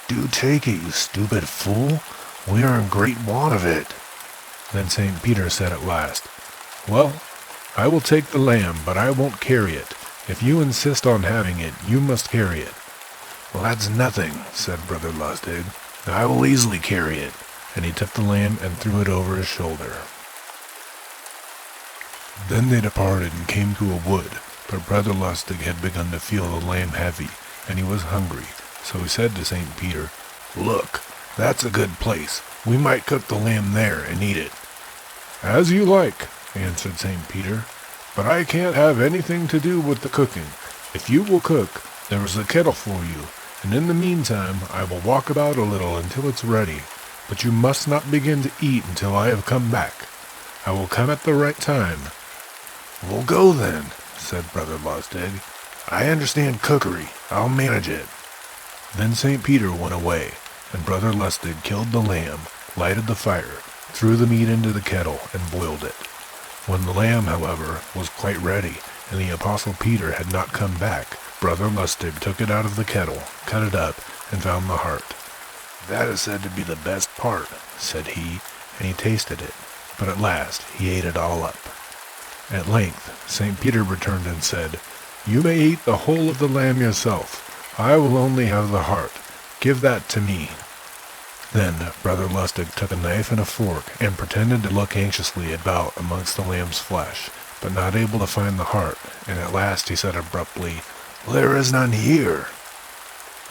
"Do take it, you stupid fool. We are in great want of it." Then St. Peter said at last, "Well, I will take the lamb, but I won't carry it. If you insist on having it, you must carry it." "Well, that's nothing," said Brother Lustig. "I will easily carry it." And he took the lamb and threw it over his shoulder. Then they departed and came to a wood, but Brother Lustig had begun to feel the lamb heavy, and he was hungry, so he said to St. Peter, "Look, that's a good place. We might cook the lamb there and eat it." "As you like," answered St. Peter, "but I can't have anything to do with the cooking. If you will cook, there is a kettle for you, and in the meantime I will walk about a little until it's ready, but you must not begin to eat until I have come back. I will come at the right time." "We'll go then," said Brother Lustig. "I understand cookery. I'll manage it." Then St. Peter went away, and Brother Lustig killed the lamb, lighted the fire, threw the meat into the kettle, and boiled it. When the lamb, however, was quite ready, and the Apostle Peter had not come back, Brother Lustig took it out of the kettle, cut it up, and found the heart. "That is said to be the best part," said he, and he tasted it, but at last he ate it all up. At length St. Peter returned and said, "You may eat the whole of the lamb yourself. I will only have the heart. Give that to me." Then Brother Lustig took a knife and a fork and pretended to look anxiously about amongst the lamb's flesh, but not able to find the heart, and at last he said abruptly, "There is none here."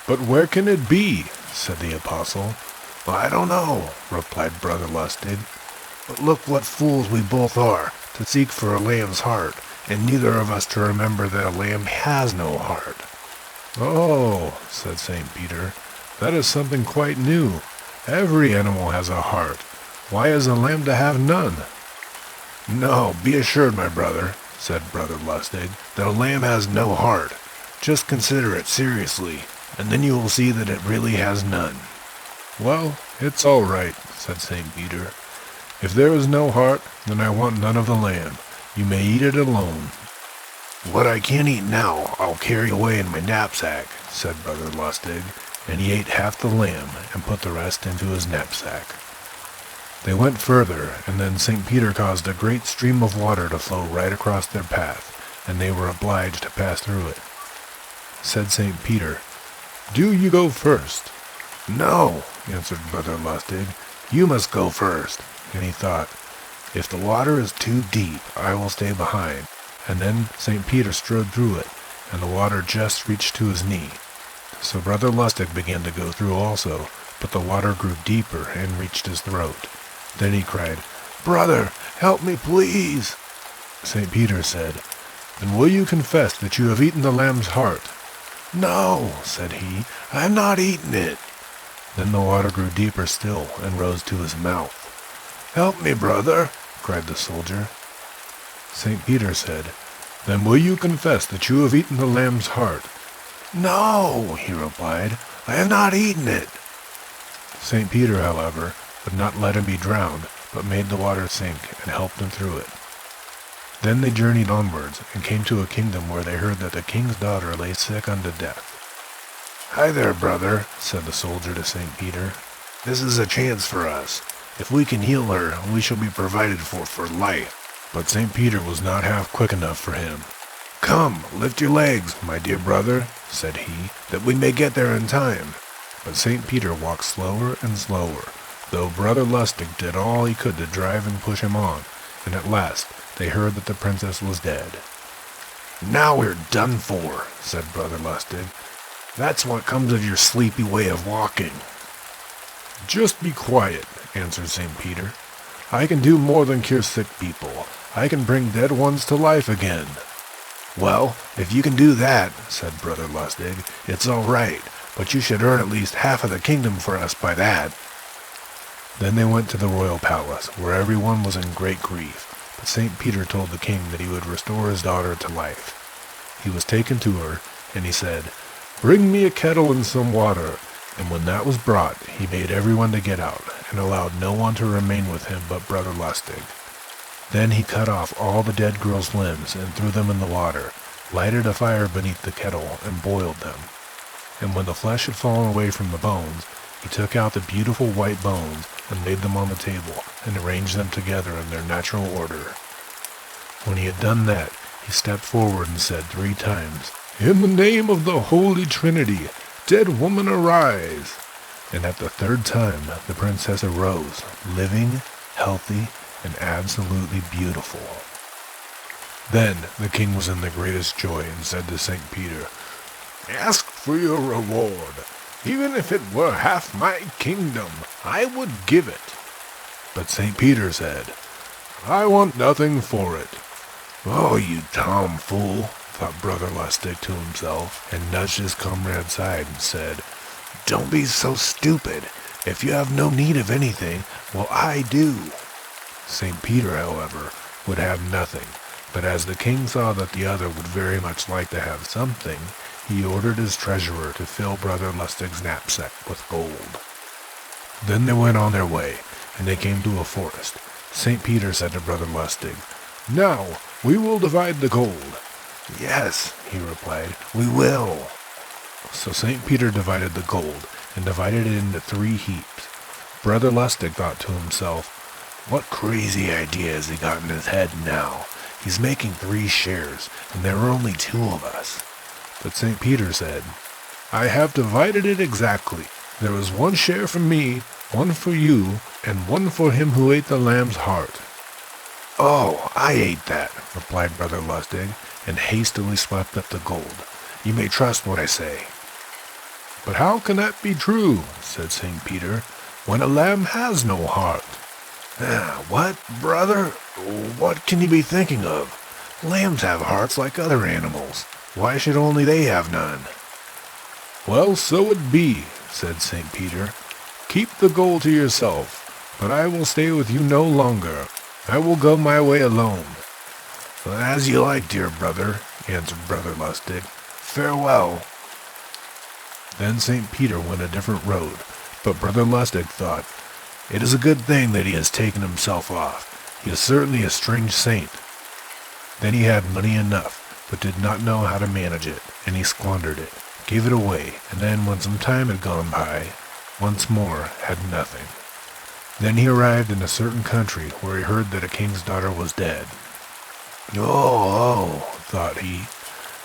"But where can it be?" said the apostle. "I don't know," replied Brother Lustig. "But look what fools we both are, to seek for a lamb's heart, and neither of us to remember that a lamb has no heart." "Oh," said St. Peter, "that is something quite new. Every animal has a heart. Why is a lamb to have none?" "No, be assured, my brother," said Brother Lustig, "that a lamb has no heart. Just consider it seriously, and then you will see that it really has none." "Well, it's all right," said St. Peter. "If there is no heart, then I want none of the lamb. You may eat it alone." "What I can't eat now, I'll carry away in my knapsack," said Brother Lustig, and he ate half the lamb and put the rest into his knapsack. They went further, and then St. Peter caused a great stream of water to flow right across their path, and they were obliged to pass through it. Said St. Peter, "Do you go first?" "No," answered Brother Lustig, "you must go first." And he thought, "If the water is too deep, I will stay behind." And then St. Peter strode through it, and the water just reached to his knee. So Brother Lustig began to go through also, but the water grew deeper and reached his throat. Then he cried, "Brother, help me, please." St. Peter said, "Then will you confess that you have eaten the lamb's heart?" "No," said he, "I have not eaten it." Then the water grew deeper still and rose to his mouth. "Help me, brother," cried the soldier. St. Peter said, "Then will you confess that you have eaten the lamb's heart?" "No," he replied, "I have not eaten it." St. Peter, however, would not let him be drowned, but made the water sink and helped him through it. Then they journeyed onwards and came to a kingdom where they heard that the king's daughter lay sick unto death. "Hi there, brother," said the soldier to St. Peter. "This is a chance for us. If we can heal her, we shall be provided for life." But St. Peter was not half quick enough for him. "Come, lift your legs, my dear brother," said he, "that we may get there in time." But St. Peter walked slower and slower, though Brother Lustig did all he could to drive and push him on, and at last they heard that the princess was dead. "Now we're done for," said Brother Lustig. "That's what comes of your sleepy way of walking." "Just be quiet," answered St. Peter. "I can do more than cure sick people. I can bring dead ones to life again." "Well, if you can do that," said Brother Lustig, "it's all right, but you should earn at least half of the kingdom for us by that." Then they went to the royal palace, where everyone was in great grief, but St. Peter told the king that he would restore his daughter to life. He was taken to her, and he said, "Bring me a kettle and some water." And when that was brought, he bade everyone to get out, and allowed no one to remain with him but Brother Lustig. Then he cut off all the dead girl's limbs and threw them in the water, lighted a fire beneath the kettle, and boiled them. And when the flesh had fallen away from the bones, he took out the beautiful white bones and laid them on the table and arranged them together in their natural order. When he had done that, he stepped forward and said 3 times, "In the name of the Holy Trinity, dead woman, arise!" And at the 3rd time, the princess arose, living, healthy, and absolutely beautiful. Then the king was in the greatest joy and said to St. Peter, "Ask for your reward. Even if it were half my kingdom, I would give it." But St. Peter said, "I want nothing for it." "Oh, you tomfool," thought Brother Lustig to himself, and nudged his comrade aside and said, "Don't be so stupid. If you have no need of anything, well, I do." St. Peter, however, would have nothing, but as the king saw that the other would very much like to have something, he ordered his treasurer to fill Brother Lustig's knapsack with gold. Then they went on their way, and they came to a forest. St. Peter said to Brother Lustig, "Now we will divide the gold." "Yes," he replied, "we will." So St. Peter divided the gold, and divided it into 3 heaps. Brother Lustig thought to himself, "What crazy idea has he got in his head now? He's making 3 shares, and there are only 2 of us." But St. Peter said, "I have divided it exactly. There is 1 share for me, 1 for you, and 1 for him who ate the lamb's heart." "Oh, I ate that," replied Brother Lustig, and hastily swept up the gold. "You may trust what I say." "But how can that be true," said St. Peter, "when a lamb has no heart?" "What, brother? What can you be thinking of? Lambs have hearts like other animals. Why should only they have none?" "Well, so it be," said St. Peter. "Keep the gold to yourself, but I will stay with you no longer. I will go my way alone." "As you like, dear brother," answered Brother Lustig. "Farewell." Then St. Peter went a different road, but Brother Lustig thought, "It is a good thing that he has taken himself off. He is certainly a strange saint." Then he had money enough, but did not know how to manage it, and he squandered it, gave it away, and then, when some time had gone by, once more had nothing. Then he arrived in a certain country where he heard that a king's daughter was dead. Oh, thought he,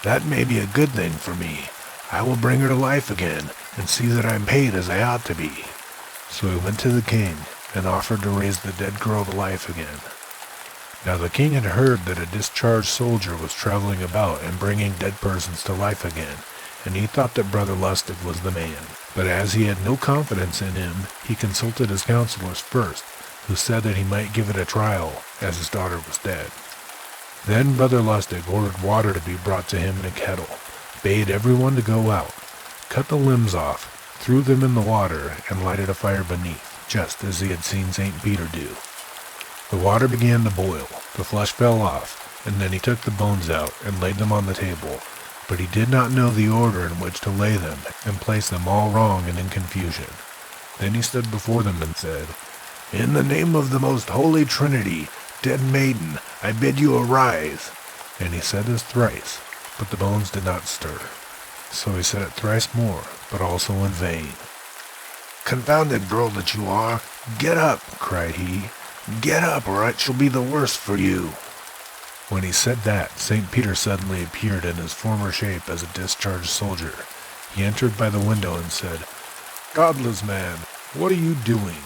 "that may be a good thing for me. I will bring her to life again, and see that I am paid as I ought to be." So he went to the king, and offered to raise the dead girl to life again. Now the king had heard that a discharged soldier was traveling about and bringing dead persons to life again, and he thought that Brother Lustig was the man. But as he had no confidence in him, he consulted his counselors first, who said that he might give it a trial, as his daughter was dead. Then Brother Lustig ordered water to be brought to him in a kettle, bade everyone to go out, cut the limbs off, threw them in the water, and lighted a fire beneath, just as he had seen St. Peter do. The water began to boil, the flesh fell off, and then he took the bones out and laid them on the table, but he did not know the order in which to lay them, and placed them all wrong and in confusion. Then he stood before them and said, "In the name of the most holy Trinity, dead maiden, I bid you arise." And he said this thrice, but the bones did not stir. So he said it thrice more, but also in vain. "Confounded girl that you are, get up," cried he. "Get up, or it shall be the worse for you." When he said that, St. Peter suddenly appeared in his former shape as a discharged soldier. He entered by the window and said, "Godless man, what are you doing?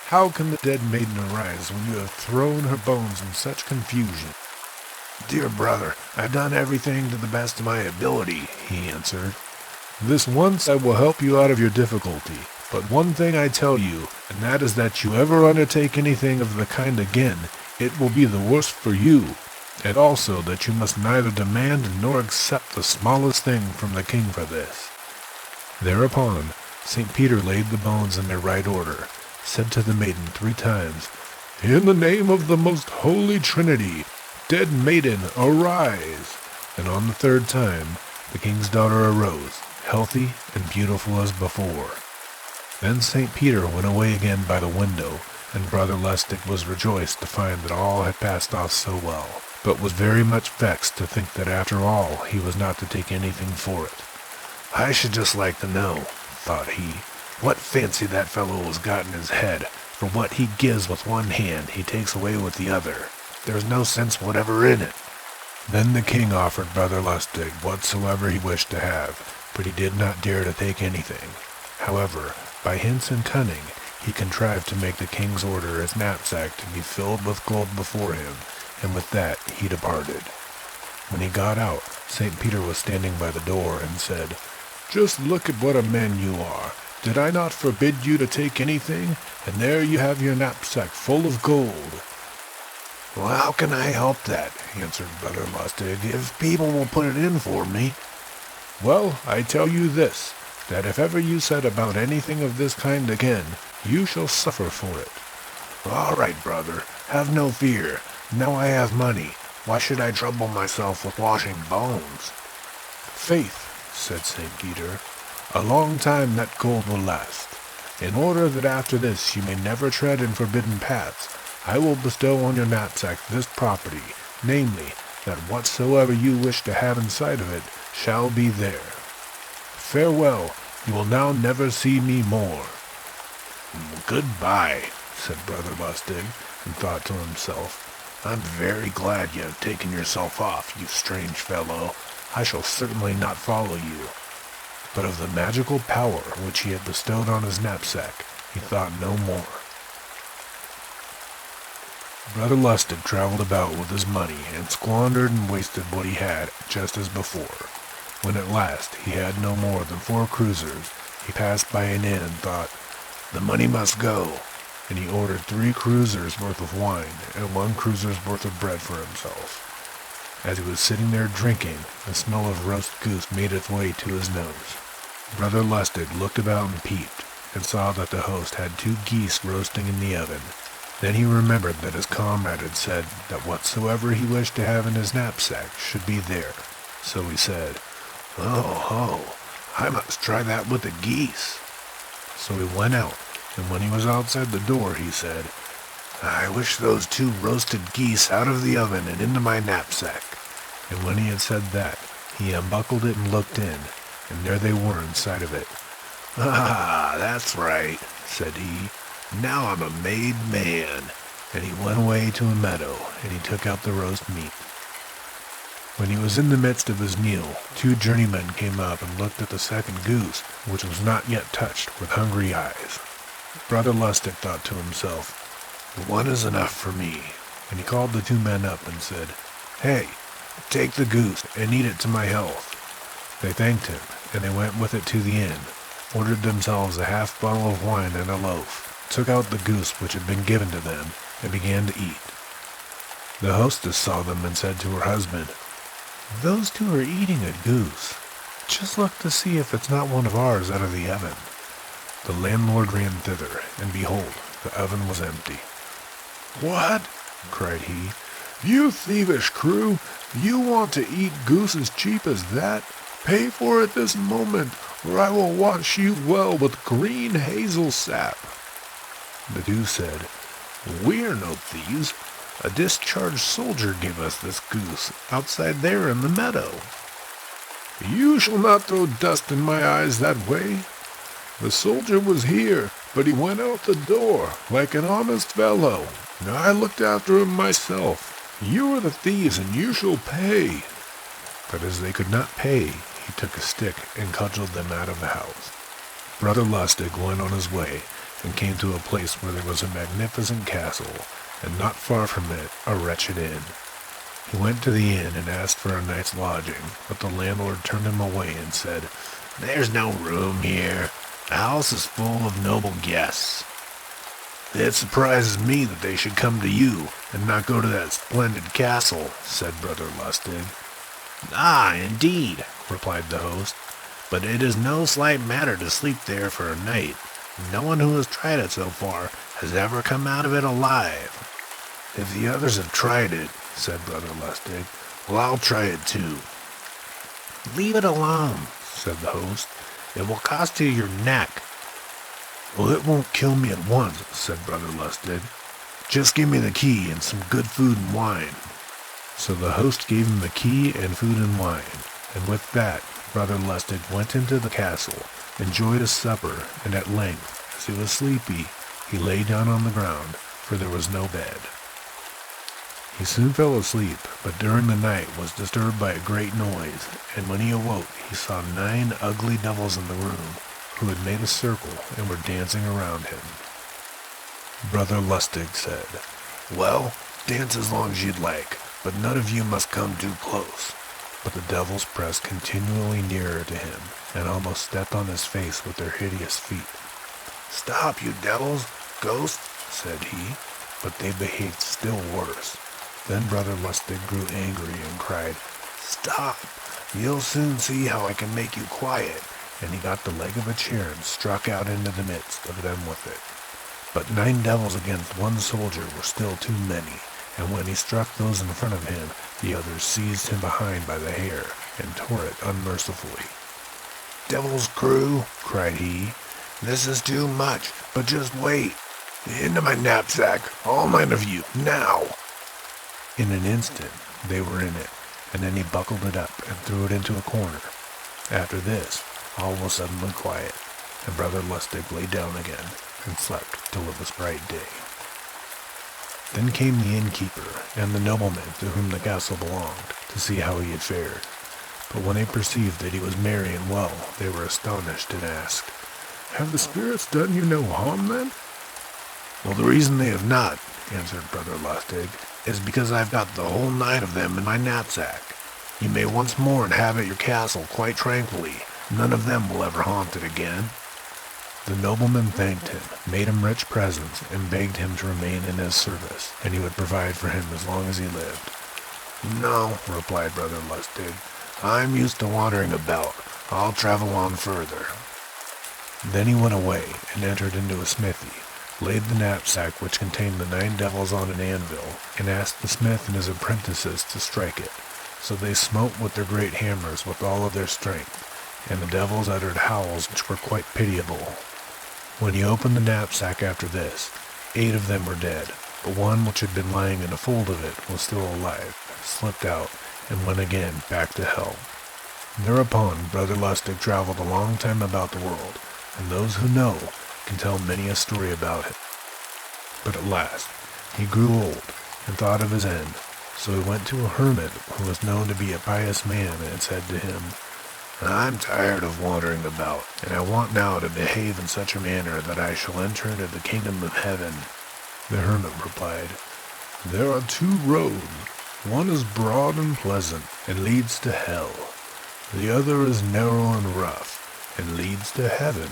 How can the dead maiden arise when you have thrown her bones in such confusion?" "Dear brother, I've done everything to the best of my ability," he answered. "This once I will help you out of your difficulty. But one thing I tell you, and that is that you ever undertake anything of the kind again, it will be the worse for you, and also that you must neither demand nor accept the smallest thing from the king for this." Thereupon St. Peter laid the bones in their right order, said to the maiden 3 times, "In the name of the most holy Trinity, dead maiden, arise!" And on the 3rd time the king's daughter arose, healthy and beautiful as before. Then St. Peter went away again by the window, and Brother Lustig was rejoiced to find that all had passed off so well. but was very much vexed to think that after all he was not to take anything for it. I should just like to know, thought he, what fancy that fellow has got in his head, for what he gives with one hand he takes away with the other. There's no sense whatever in it. Then the king offered Brother Lustig whatsoever he wished to have, but he did not dare to take anything. However, by hints and cunning, he contrived to make the king's order his knapsack to be filled with gold before him, and with that he departed. When he got out, St. Peter was standing by the door and said, "Just look at what a man you are. Did I not forbid you to take anything? And there you have your knapsack full of gold." "Well, how can I help that?" answered Brother Lustig, "if people will put it in for me." "Well, I tell you this, that if ever you set about anything of this kind again, you shall suffer for it." "All right, brother, have no fear. Now I have money. Why should I trouble myself with washing bones?" "Faith," said St. Peter, "a long time that gold will last. In order that after this you may never tread in forbidden paths, I will bestow on your knapsack this property, namely, that whatsoever you wish to have inside of it shall be there. Farewell, you will now never see me more." "Goodbye," said Brother Lustig, and thought to himself, "I'm very glad you have taken yourself off, you strange fellow. I shall certainly not follow you." But of the magical power which he had bestowed on his knapsack, he thought no more. Brother Lustig traveled about with his money, and squandered and wasted what he had, just as before. When at last he had no more than 4 kruzers, he passed by an inn and thought, "The money must go," and he ordered 3 kruzers worth of wine, and 1 kruzer's worth of bread for himself. As he was sitting there drinking, the smell of roast goose made its way to his nose. Brother Lustig looked about and peeped, and saw that the host had 2 geese roasting in the oven. Then he remembered that his comrade had said that whatsoever he wished to have in his knapsack should be there. So he said, Oh, I must try that with the geese." So he went out, and when he was outside the door, he said, "I wish those 2 roasted geese out of the oven and into my knapsack." And when he had said that, he unbuckled it and looked in, and there they were inside of it. "Ah, that's right," said he. "Now I'm a made man." And he went away to a meadow, and he took out the roast meat. When he was in the midst of his meal, 2 journeymen came up and looked at the second goose, which was not yet touched, with hungry eyes. Brother Lustig thought to himself, "One is enough for me." And he called the 2 men up and said, "Hey, take the goose and eat it to my health." They thanked him, and they went with it to the inn, ordered themselves a half bottle of wine and a loaf, took out the goose which had been given to them, and began to eat. The hostess saw them and said to her husband, "Those 2 are eating a goose. Just look to see if it's not one of ours out of the oven." The landlord ran thither, and behold, the oven was empty. "What?" cried he. "You thievish crew! You want to eat goose as cheap as that? Pay for it this moment, or I will wash you well with green hazel sap." The 2 said, "We're no thieves. A discharged soldier gave us this goose outside there in the meadow." "You shall not throw dust in my eyes that way. The soldier was here, but he went out the door like an honest fellow. I looked after him myself. You are the thieves, and you shall pay." But as they could not pay, he took a stick and cudgeled them out of the house. Brother Lustig went on his way, and came to a place where there was a magnificent castle, and not far from it a wretched inn. He went to the inn and asked for a night's lodging, but the landlord turned him away and said, "There's no room here. The house is full of noble guests." "It surprises me that they should come to you, and not go to that splendid castle," said Brother Lustig. "Ah, indeed," replied the host, "but it is no slight matter to sleep there for a night. No one who has tried it so far has ever come out of it alive." "If the others have tried it," said Brother Lustig, "well, I'll try it too." "Leave it alone," said the host. "It will cost you your neck." "Well, it won't kill me at once," said Brother Lustig. "Just give me the key and some good food and wine." So the host gave him the key and food and wine, and with that, Brother Lustig went into the castle, enjoyed his supper, and at length, as he was sleepy, he lay down on the ground, for there was no bed. He soon fell asleep, but during the night was disturbed by a great noise, and when he awoke, he saw 9 ugly devils in the room, who had made a circle and were dancing around him. Brother Lustig said, "Well, dance as long as you'd like, but none of you must come too close." But the devils pressed continually nearer to him, and almost stepped on his face with their hideous feet. "Stop, you devils! Ghosts!" said he, but they behaved still worse. Then Brother Lustig grew angry and cried, "Stop! You'll soon see how I can make you quiet." and he got the leg of a chair and struck out into the midst of them with it. But 9 devils against 1 soldier were still too many, and when he struck those in front of him, the others seized him behind by the hair and tore it unmercifully. "Devil's crew," cried he, "this is too much, but just wait. Into my knapsack, all 9 of you, now!" In an instant, they were in it, and then he buckled it up and threw it into a corner. After this, all was suddenly quiet, and Brother Lustig lay down again and slept till it was bright day. Then came the innkeeper and the nobleman to whom the castle belonged, to see how he had fared. But when they perceived that he was merry and well, they were astonished and asked, "Have the spirits done you no harm, then?" "Well, the reason they have not," answered Brother Lustig, "is because I've got the whole 9 of them in my knapsack. You may once more inhabit your castle quite tranquilly. None of them will ever haunt it again." The nobleman thanked him, made him rich presents, and begged him to remain in his service, and he would provide for him as long as he lived. "No," replied Brother Lustig, "I'm used to wandering about. I'll travel on further." Then he went away and entered into a smithy, laid the knapsack which contained the 9 devils on an anvil, and asked the smith and his apprentices to strike it. So they smote with their great hammers with all of their strength, and the devils uttered howls which were quite pitiable. When he opened the knapsack after this, 8 of them were dead, but one which had been lying in a fold of it was still alive, slipped out, and went again back to hell. Thereupon Brother Lustig traveled a long time about the world, and those who know can tell many a story about it. But at last he grew old and thought of his end, so he went to a hermit who was known to be a pious man and said to him, "I'm tired of wandering about, and I want now to behave in such a manner that I shall enter into the kingdom of heaven." The hermit replied, "There are 2 roads. One is broad and pleasant, and leads to hell. The other is narrow and rough, and leads to heaven."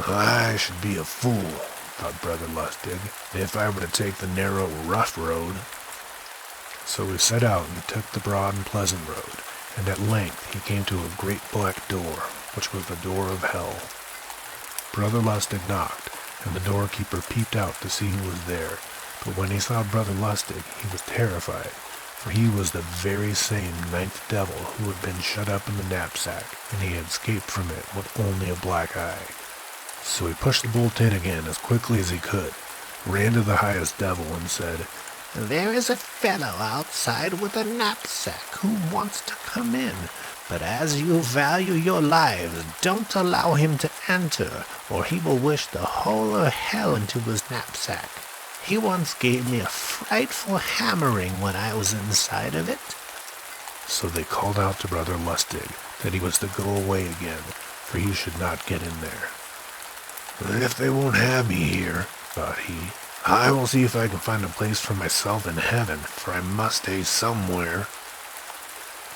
"I should be a fool," thought Brother Lustig, "if I were to take the narrow, rough road." So he set out and took the broad and pleasant road, and at length he came to a great black door, which was the door of hell. Brother Lustig knocked, and the doorkeeper peeped out to see who was there, but when he saw Brother Lustig, he was terrified, for he was the very same 9th devil who had been shut up in the knapsack, and he had escaped from it with only a black eye. So he pushed the bolt in again as quickly as he could, ran to the highest devil, and said, "There is a fellow outside with a knapsack who wants to come in, but as you value your lives, don't allow him to enter, or he will wish the whole of hell into his knapsack. He once gave me a frightful hammering when I was inside of it." So they called out to Brother Lustig that he was to go away again, for he should not get in there. "If they won't have me here," thought he, "I will see if I can find a place for myself in heaven, for I must stay somewhere."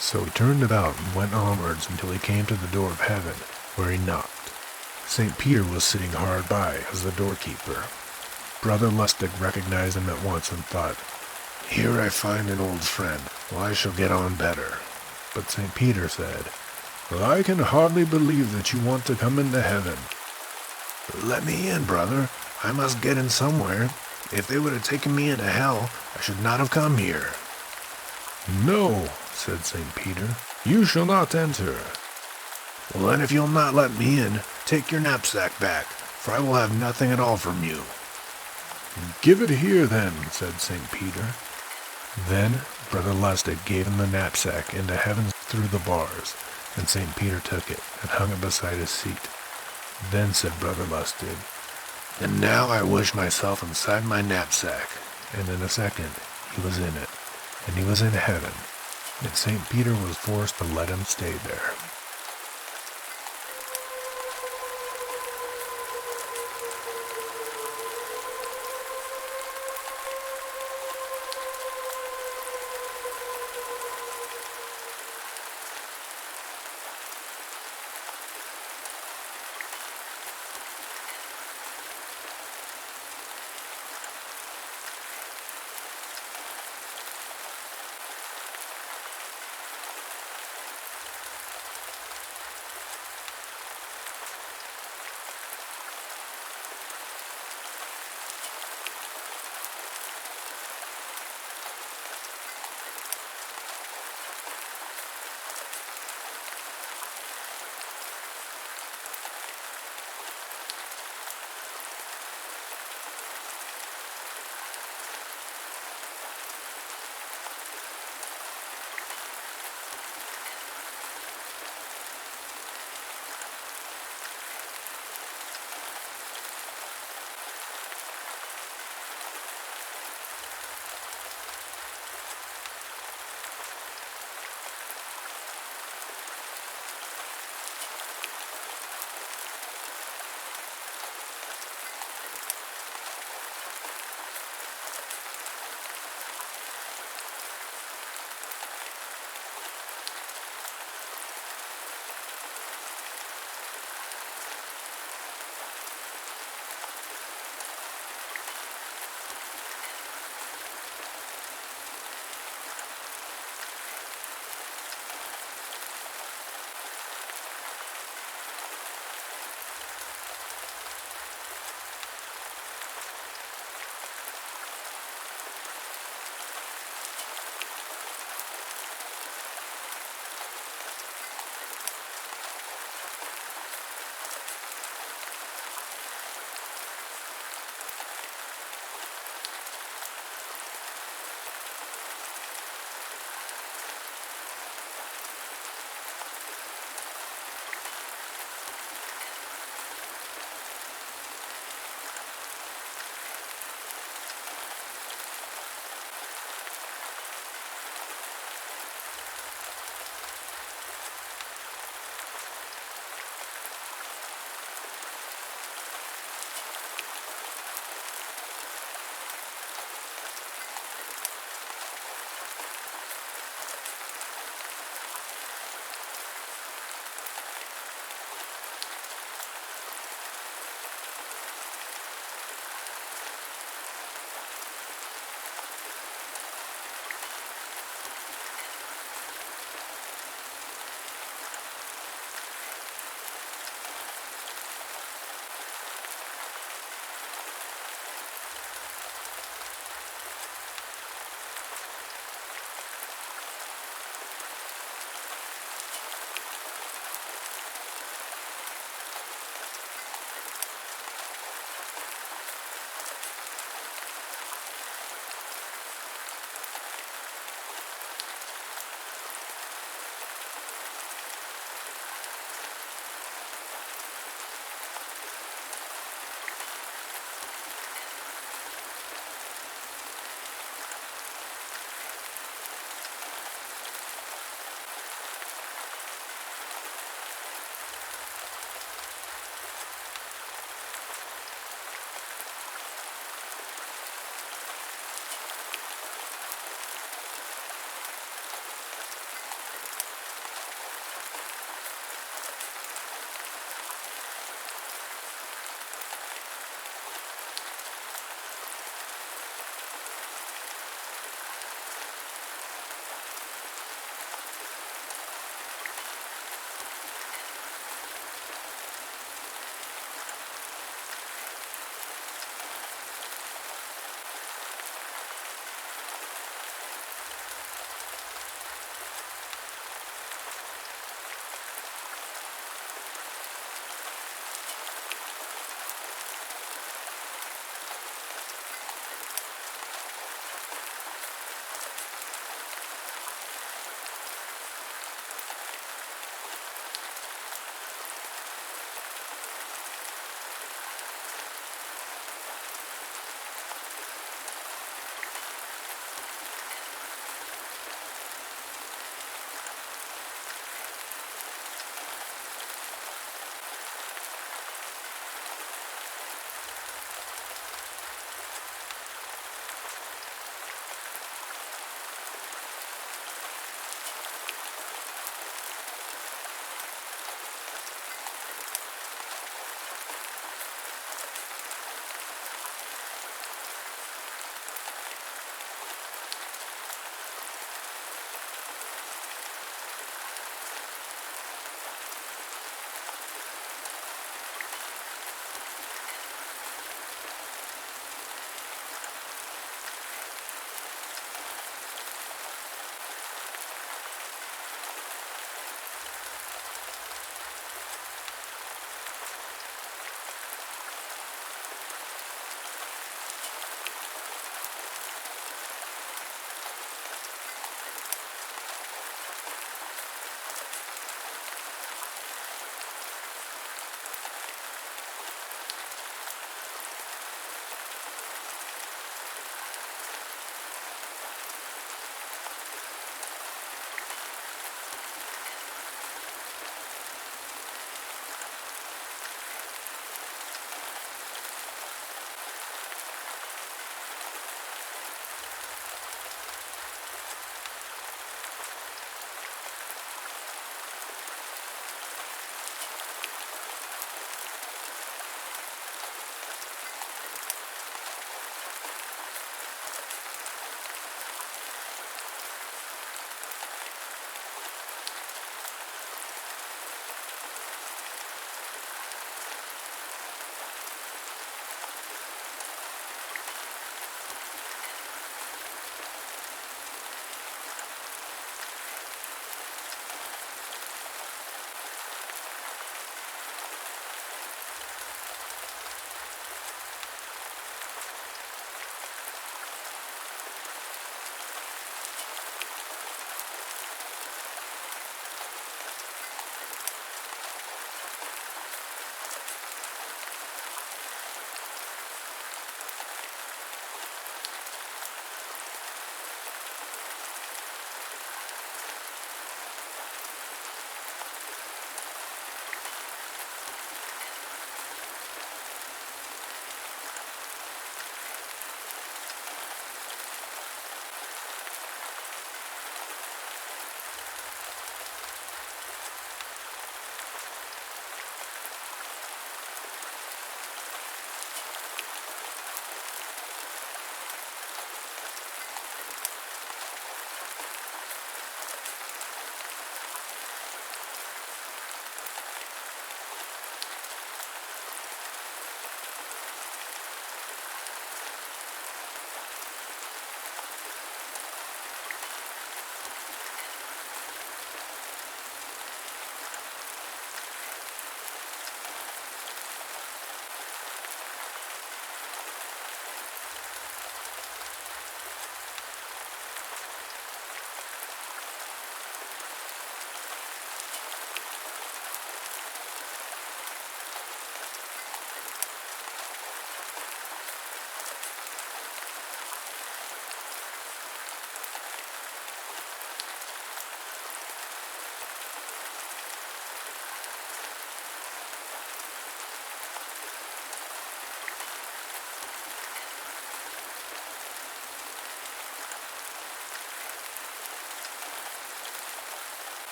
So he turned about and went onwards until he came to the door of heaven, where he knocked. St. Peter was sitting hard by as the doorkeeper. Brother Lustig recognized him at once and thought, "Here I find an old friend. Well, I shall get on better." But St. Peter said, "I can hardly believe that you want to come into heaven." "Let me in, brother. I must get in somewhere. If they would have taken me into hell, I should not have come here." "No," said St. Peter, "you shall not enter." "Well, then, if you'll not let me in, take your knapsack back, for I will have nothing at all from you." "Give it here, then," said St. Peter. Then Brother Lustig gave him the knapsack into heaven through the bars, and St. Peter took it and hung it beside his seat. Then said Brother Lustig, "And now I wish myself inside my knapsack." and in a second he was in it, and he was in heaven, and St. Peter was forced to let him stay there.